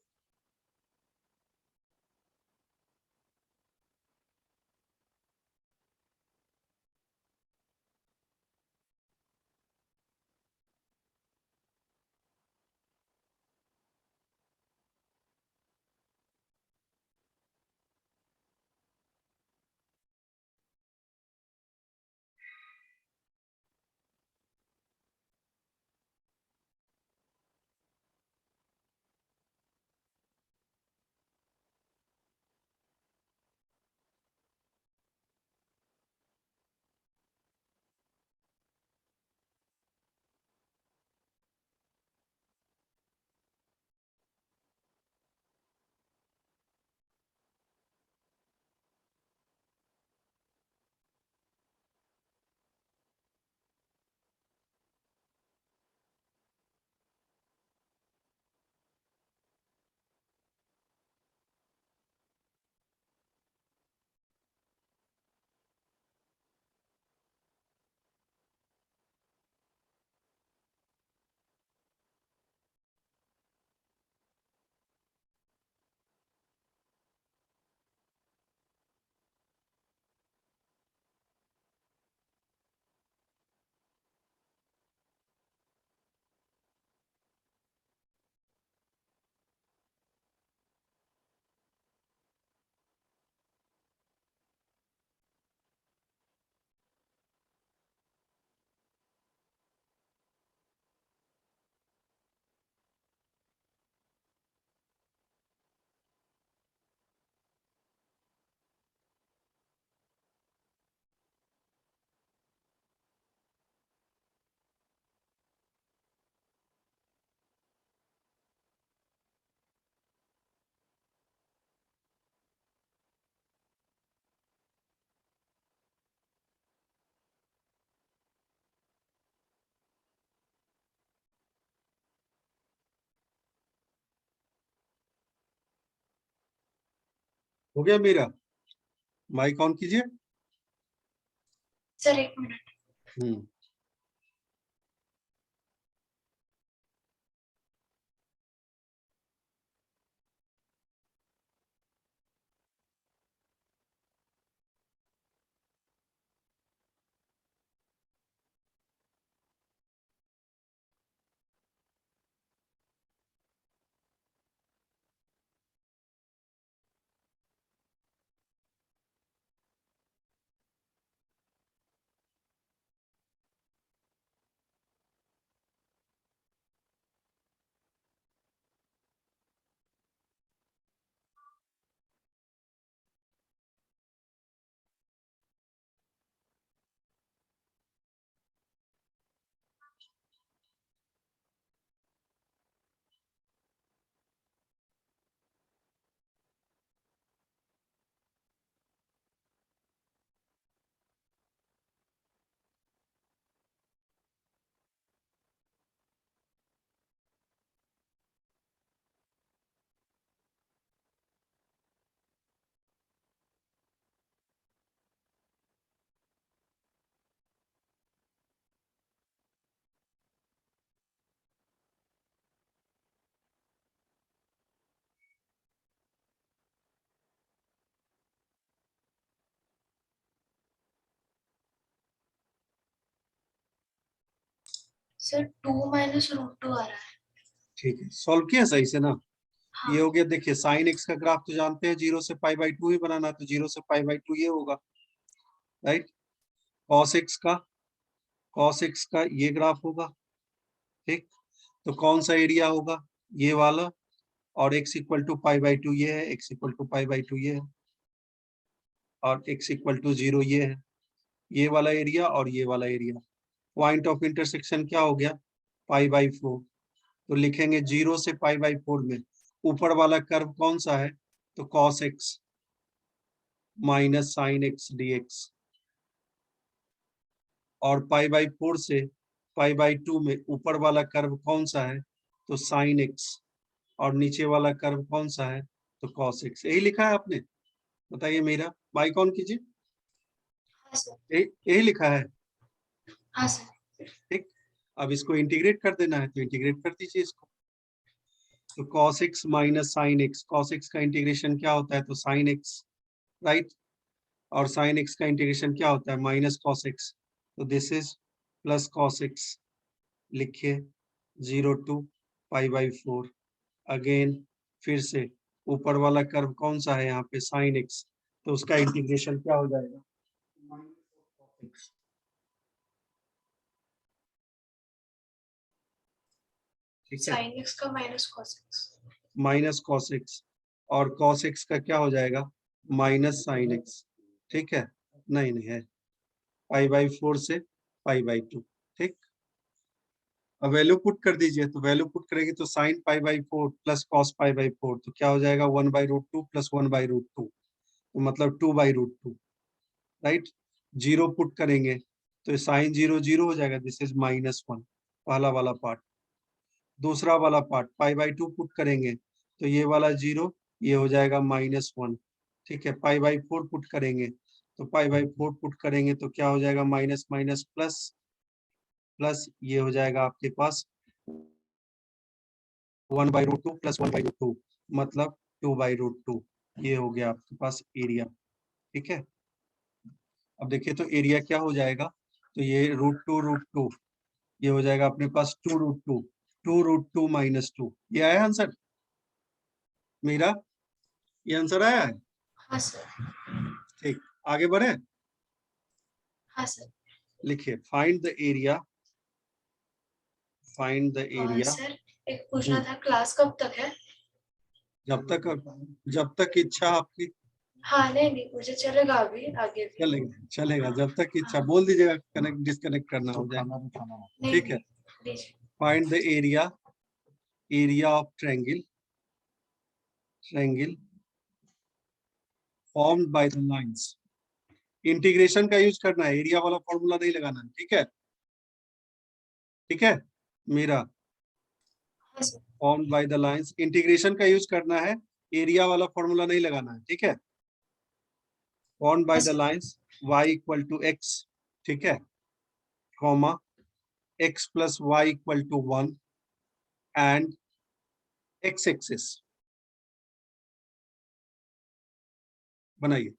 हो गया मेरा, माइक ऑन कीजिए। सर एक मिनट। हम्म, सर 2 माइनस रूट 2 आ रहा है। ठीक है, सॉल्व किया सही से ना। हाँ ये हो गया। देखिए साइन एक्स का ग्राफ तो जानते हैं 0 से पाई बाई 2 ही बनाना, तो 0 से पाई बाई 2 ये होगा, राइट। कॉस एक्स का ये ग्राफ होगा, ठीक। तो कौन सा एरिया होगा, ये वाला, और x equal to pi by 2 ये है, x equal to pi by 2 ये है, और x इक्वल टू 0 ये है, ये वाला एरिया और ये वाला एरिया। पॉइंट ऑफ इंटरसेक्शन क्या हो गया, पाई बाई 4। तो लिखेंगे 0 से पाई बाई 4 में ऊपर वाला कर्व कौन सा है, तो cos x minus sine x D x, और पाई बाई 4 से पाई बाई 2 में ऊपर वाला कर्व कौन सा है, तो साइन एक्स, और नीचे वाला कर्व कौन सा है, तो कॉस एक्स। यही लिखा है आपने, बताइए मेरा बाई कौन कीजिए, हाँ सर। यही लिखा है, हाँ सर। ठीक। अब इसको इंटीग्रेट कर देना है, तो इंटीग्रेट कर दीजिए इसको। तो cos x minus sine x, cos x का इंटीग्रेशन क्या होता है, तो साइन एक्स, राइट। और साइन एक्स का इंटीग्रेशन क्या होता है, माइनस cos x। तो this is plus cos x, लिखिए 0 टू पाई बाई 4। अगेन फिर से ऊपर वाला कर्व कौन सा है यहाँ पे, साइन एक्स, तो उसका इंटीग्रेशन क्या हो जाएगा, ठीक है, साइन एक्स का minus cos x. Minus cos x, और cos x का क्या हो जाएगा, माइनस साइन एक्स, ठीक है। नहीं नहीं है, पाई बाई 4 से पाई बाई 2, ठीक। अब वैल्यू पुट कर दीजिए, तो वैल्यू पुट करेंगे तो sine pi by 4 plus cos pi by 4, तो क्या हो जाएगा 1 by root 2 plus 1 by root 2, तो मतलब 2 by root 2, right. Zero put करेंगे तो साइन 0 0 हो जाएगा, दिस इज -1, पहला वाला पार्ट। दूसरा वाला पार्ट पाई बाई 2 पुट करेंगे तो ये वाला 0, ये हो जाएगा -1, ठीक है। पाई बाई 4 पुट करेंगे तो पाई बाई 4 पुट करेंगे तो क्या हो जाएगा, माइनस माइनस प्लस प्लस, ये हो जाएगा आपके पास 1 by root 2 plus 1 by root 2, मतलब 2 बाई रूट 2। ये हो गया आपके पास एरिया, ठीक है। अब देखिए तो एरिया क्या हो जाएगा, तो ये रूट टू, ये हो जाएगा अपने पास 2 माइनस 2। ये आया आंसर मेरा, ये आंसर आया है, हाँ सर। ठीक। आगे बढ़े, हाँ सर। लिखिए find the area, find the और एरिया। सर एक पूछना था, क्लास कब तक है? जब तक इच्छा आपकी, हाँ नहीं नहीं, मुझे चलेगा अभी आगे भी। चलेगा चलेगा, जब तक इच्छा, बोल दीजिएगा कनेक्ट डिस्कनेक्ट करना हो जाए, नहीं ठीक है। नहीं दीजिए। Find the area, area of triangle, triangle formed by the lines. Integration का यूज करना है, एरिया वाला फॉर्मूला नहीं लगाना है, ठीक है, ठीक है मेरा। हाँ sir. Formed by the lines, integration का यूज करना है, एरिया वाला फॉर्मूला नहीं लगाना है, ठीक है। फॉर्म्ड बाय हाँ the sir. Lines y equal to x, ठीक है, comma x plus y equal to 1 and x axis बनाइए।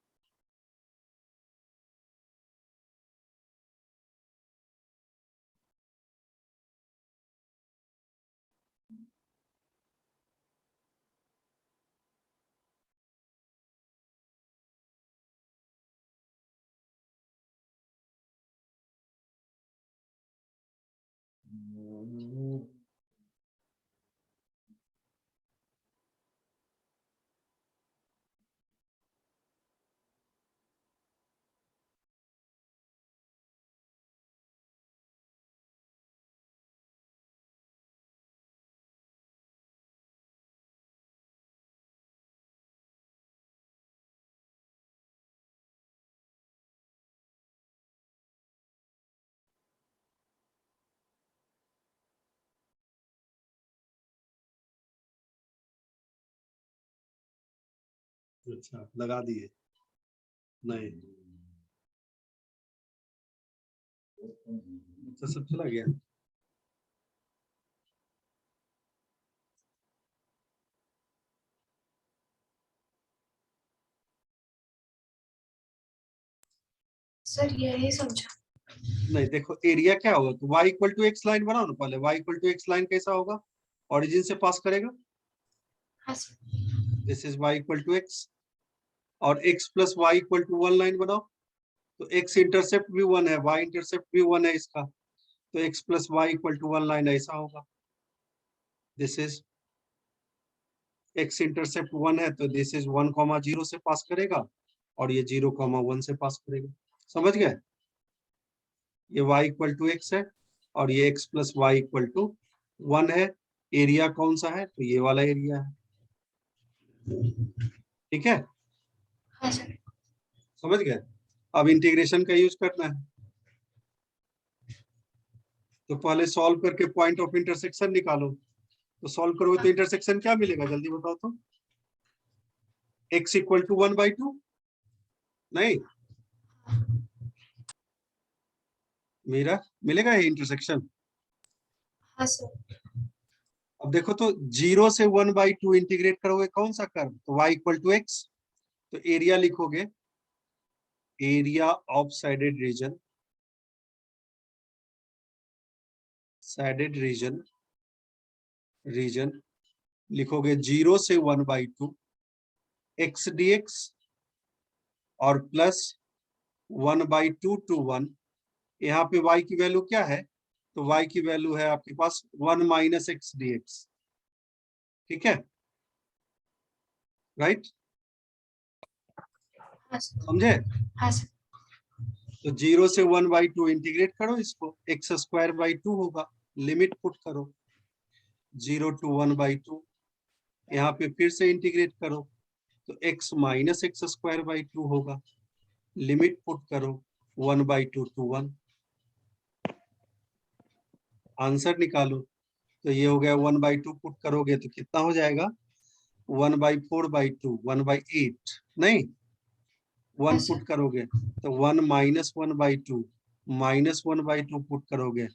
अच्छा लगा दिए, नहीं अच्छा सब चला गया। सर यही समझा। नहीं देखो एरिया क्या होगा, तो y equal to x line बनाओ ना पहले। y equal to x line कैसा होगा, ओरिजिन से पास करेगा, हाँ sir. This is y equal to x, और x plus y equal to 1 line बनाओ, तो x इंटरसेप्ट भी 1 है, y इंटरसेप्ट भी 1 है इसका, तो x plus y equal to 1 line ऐसा होगा। दिस इज x इंटरसेप्ट 1 है, तो दिस इज 1,0 से पास करेगा, और ये 0,1 से पास करेगा। समझ गए, ये y इक्वल टू एक्स है, और ये x plus y equal to 1 है। एरिया कौन सा है, तो ये वाला एरिया है। ठीक है, हाँ सर। समझ गए। अब इंटीग्रेशन का यूज करना है, तो पहले सॉल्व करके पॉइंट ऑफ इंटरसेक्शन निकालो। तो सॉल्व करोगे तो इंटरसेक्शन क्या मिलेगा, जल्दी बताओ तो। x इक्वल टू 1/2, नहीं मेरा मिलेगा ये इंटरसेक्शन। हाँ सर। अब देखो तो 0 से 1/2 इंटीग्रेट करोगे कौन सा कर्व, तो y इक्वल टू एक्स, तो एरिया लिखोगे, area of shaded region, shaded region, region लिखोगे 0 से 1/2 x dx, और प्लस 1/2 to 1। यहाँ पे y की वैल्यू क्या है, तो y की वैल्यू है आपके पास 1 माइनस एक्स dx। ठीक है, राइट, हाँ सर। समझे। हाँ सर। तो 0 से 1/2 इंटीग्रेट करो इसको, x²/2 होगा, लिमिट पुट करो 0 to 1/2, यहाँ पे फिर से इंटीग्रेट करो, तो x माइनस x²/2 होगा, लिमिट पुट करो 1/2 to 1, आंसर निकालो। तो ये हो गया 1/2 पुट करोगे तो कितना हो जाएगा, 1/4/2, 1/8, नहीं 1 Yes, पुट sir. करोगे तो 1 माइनस 1/2, माइनस 1/2 पुट करोगे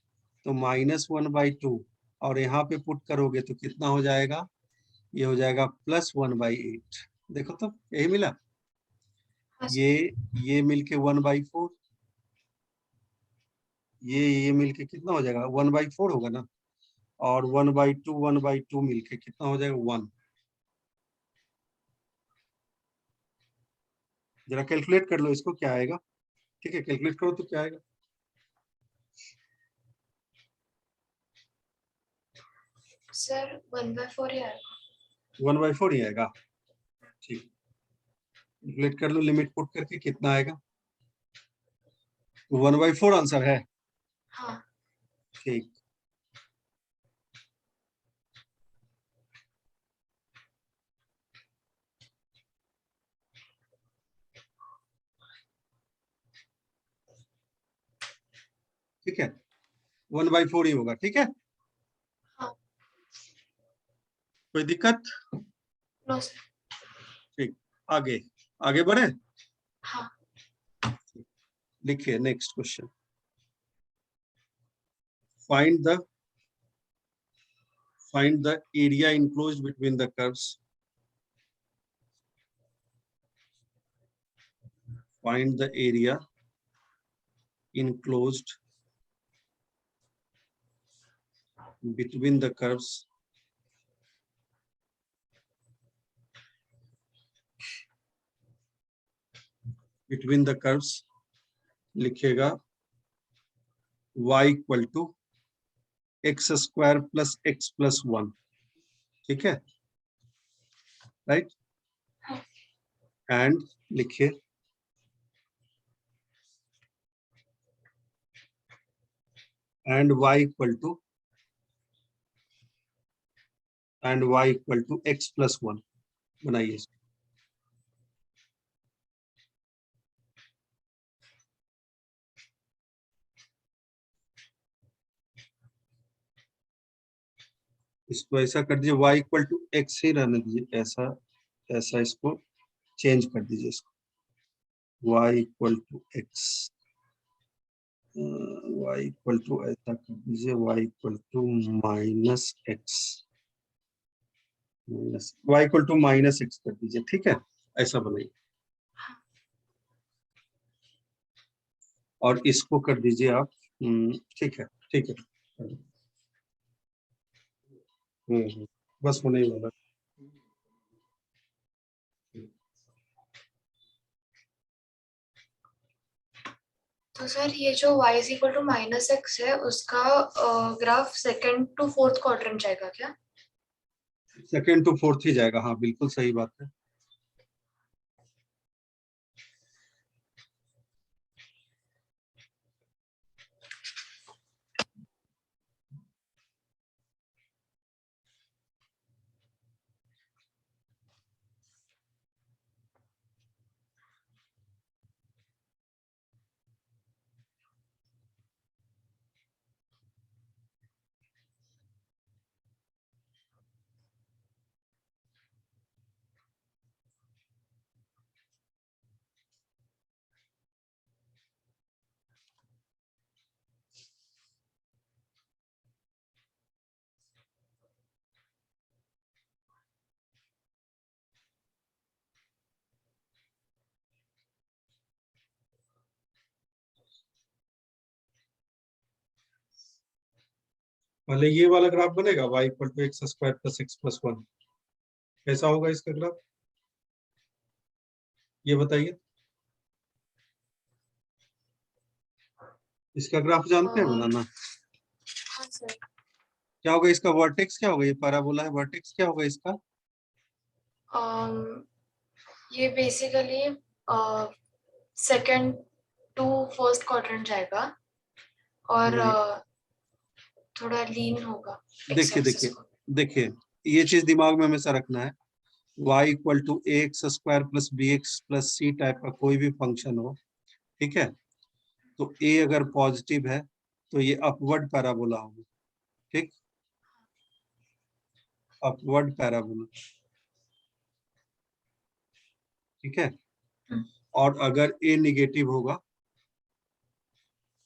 तो माइनस 1/2, और यहाँ पे पुट करोगे तो कितना हो जाएगा, ये हो जाएगा प्लस 1/8। देखो तो यही मिला, Yes, sir. ये मिलके 1/4, ये मिलके कितना हो जाएगा 1/4 होगा ना, और 1/2 मिलके कितना हो जाएगा 1। जरा कैलकुलेट कर लो इसको क्या आएगा, ठीक है कैलकुलेट करो तो क्या आएगा। Sir, 1/4 ही आएगा। 1/4 ही आएगा, ठीक, कैलकुलेट कर लो, लिमिट पुट करके कितना आएगा, 1/4 आंसर है, हाँ। ठीक। ठीक है, 1/4 ही होगा, ठीक है, हाँ। कोई दिक्कत, नो सर। ठीक। आगे आगे बढ़े, हाँ। लिखिए next question. Find the area enclosed between the curves, find the area enclosed between the curves लिखेगा y equal to x² plus x plus 1, ठीक है, राइट, हाँ। एंड लिखिए and y equal to x plus 1, बनाइए इसको। इसको ऐसा कर दीजिए, y इक्वल टू एक्स ही रहने दीजिए, ऐसा ऐसा इसको चेंज कर दीजिए इसको, y equal to x, y equal to ऐसा कर दीजिए, y equal to minus x, y equal to minus x कर दीजिए, ठीक है, ऐसा बनाइए, और इसको कर दीजिए आप ठीक है ठीक है। बस होने ही वाला। तो सर ये जो y is equal to -x है उसका graph second to fourth quadrant जाएगा क्या? सेकंड टू फोर्थ ही जाएगा, हाँ बिल्कुल सही बात है। पहले ये वाला ग्राफ बनेगा y equal to x square plus x plus 1। कैसा होगा इसका ग्राफ, ये बताइए। इसका ग्राफ जानते हैं बनाना? हाँ सर। क्या होगा इसका वर्टेक्स, क्या होगा, ये पैराबोला है, वर्टेक्स क्या होगा इसका? ये basically second to first quadrant जाएगा और थोड़ा लीन होगा देखिए x देखिए एक्सिस को। देखिए, ये चीज दिमाग में हमेशा रखना है। y equal to A x square plus B x plus C type का कोई भी फंक्शन हो, ठीक है, तो a अगर पॉजिटिव है तो ये अपवर्ड पैराबोला होगा, ठीक, अपवर्ड पैराबोला, ठीक है। और अगर a निगेटिव होगा,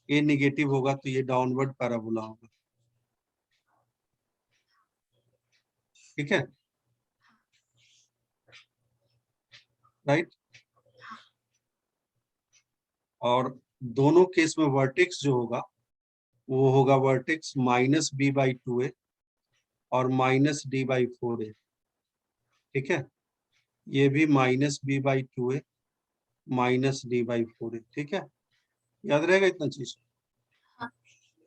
a निगेटिव होगा तो ये डाउनवर्ड पैराबोला होगा, ठीक है, राइट। और दोनों केस में वर्टेक्स जो होगा वो होगा वर्टेक्स -b/2a और -d/4a, ठीक है। ये भी -b/2a -d/4a, ठीक है। याद रहेगा इतना चीज? हाँ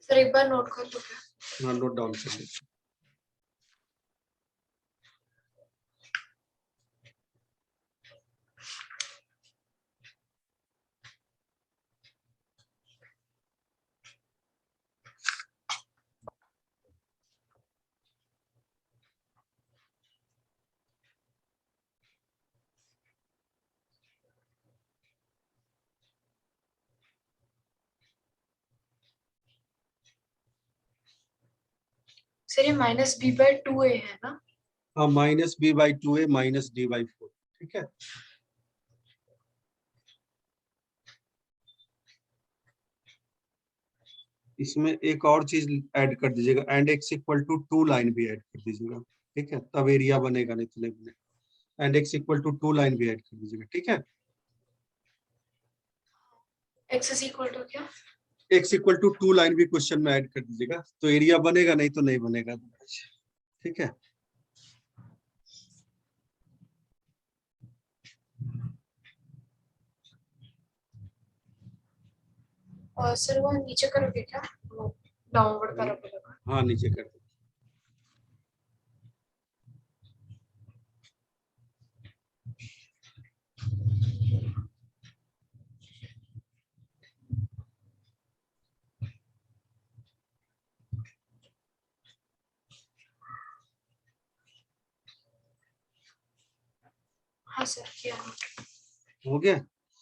सर, एक बार नोट कर लो क्या? हाँ, नोट डाउन कर लेते। सर ये -b/2a है ना? हाँ, -b/2a -d/4, ठीक है। इसमें एक और चीज ऐड कर दीजिएगा, and x equal to 2 line भी ऐड कर दीजिएगा, ठीक है, तब एरिया बनेगा, नहीं तो नहीं बनेगा। And x equal to 2 line भी ऐड कर दीजिएगा, ठीक है। x इज इक्वल टू क्या? x इक्वल टू 2 लाइन भी क्वेश्चन में ऐड कर दीजिएगा, तो एरिया बनेगा, नहीं तो नहीं बनेगा, ठीक है। और सर वो नीचे करोगे क्या, वो डाउनवर्ड पैराबोला का? हाँ, नीचे कर दो। हाँ सर, किया। हो गया।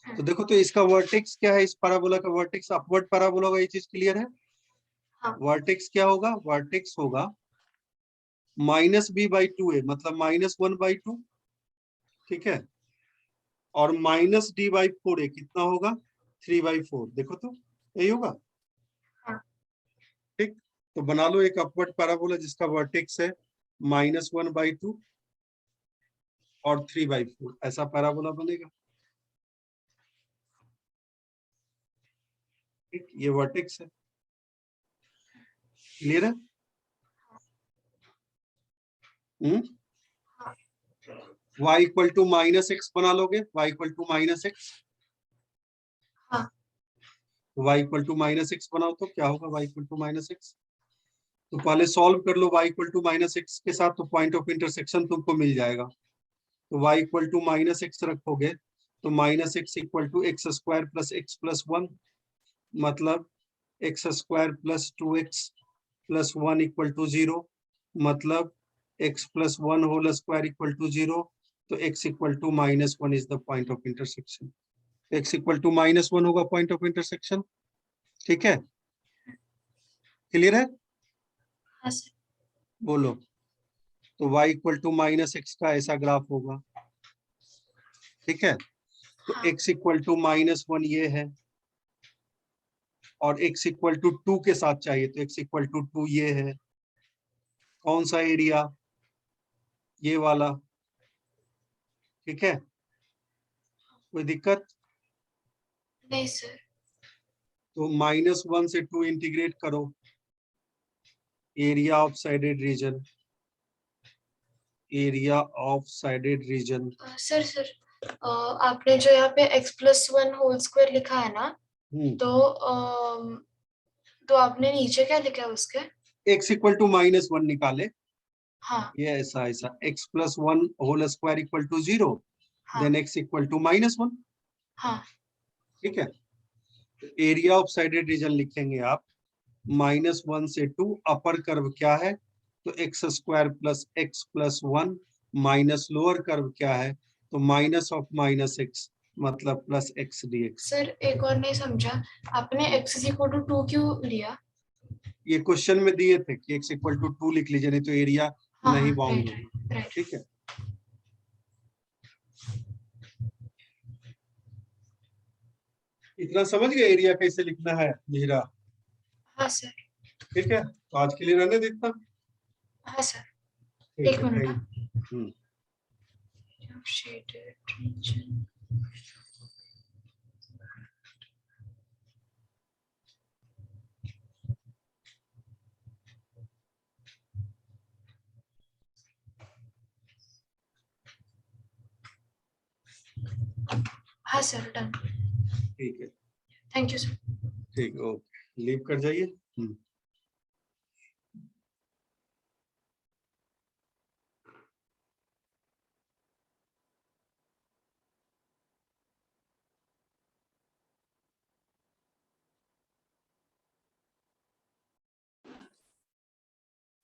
तो देखो, तो इसका वर्टेक्स क्या है, इस पैराबोला का वर्टेक्स अपवर्ड पैराबोला होगा, ये चीज क्लियर है। हाँ। वर्टेक्स क्या होगा, वर्टेक्स होगा -b/2a मतलब -1/2, ठीक है। और -d/4a कितना होगा, 3/4, देखो तो यही होगा, हाँ। ठीक। तो बना लो एक अपवर्ड पैराबोला जिसका वर्टेक्स है -1/2 और 3/4, ऐसा पैराबोला बनेगा, ठीक, ये वर्टेक्स है। क्लियर है? y इक्वल टू -x बना लोगे, y इक्वल टू -x, हाँ। y इक्वल टू -x बनाओ तो क्या होगा, y इक्वल टू -x। तो पहले सॉल्व कर लो y इक्वल टू -x के साथ, तो पॉइंट ऑफ इंटरसेक्शन तुमको मिल जाएगा। तो y इक्वल टू -x रखोगे तो -x equal to x square plus x plus 1, मतलब x square plus 2x plus 1 equal to 0, मतलब x plus 1 whole square equal to 0। तो x equal to -1 is the point of intersection. x equal to -1 होगा point of intersection. ठीक है, clear है? हाँ sir. बोलो। तो y इक्वल टू -x का ऐसा ग्राफ होगा। ठीक है, तो हाँ। x इक्वल टू -1 ये है, और x इक्वल टू 2 के साथ चाहिए, तो x इक्वल टू 2 ये है। कौन सा एरिया? ये वाला। ठीक है, कोई दिक्कत? नहीं सर। तो -1 से 2 इंटीग्रेट करो, area of shaded region, area of shaded reason. Sir sir आपने जो यहाँ पे x+1 होल स्क्वायर लिखा है ना, तो आपने नीचे क्या लिखा है उसके? x इक्वल टू -1 निकाले, हाँ ये ऐसा ऐसा, x plus 1 whole square equal to 0, हाँ देन x इक्वल टू -1। हाँ। ठीक है, एरिया ऑफ साइडेड रीजन लिखेंगे आप, -1 से 2, अपर कर्व क्या है, तो x square plus x plus 1, minus lower curve क्या है, तो माइनस ऑफ -x, मतलब प्लस x dx। सर एक और नहीं समझा, आपने x इक्वल टू 2 क्यों लिया? ये क्वेश्चन में दिए थे कि x इक्वल टू 2 लिख लीजिए, नहीं तो एरिया हाँ नहीं हाँ, बाउंड राइट होगी। राइट। ठीक है, इतना समझ गए एरिया कैसे लिखना है मिहिरा? हाँ सर। ठीक है, तो आज के लिए रहने देता। हाँ सर। ठीक एक है, minute. Thank you. Shaded region. हाँ सर, डन। ठीक है, थैंक यू सर। ठीक है, ओके, लीव कर जाइए।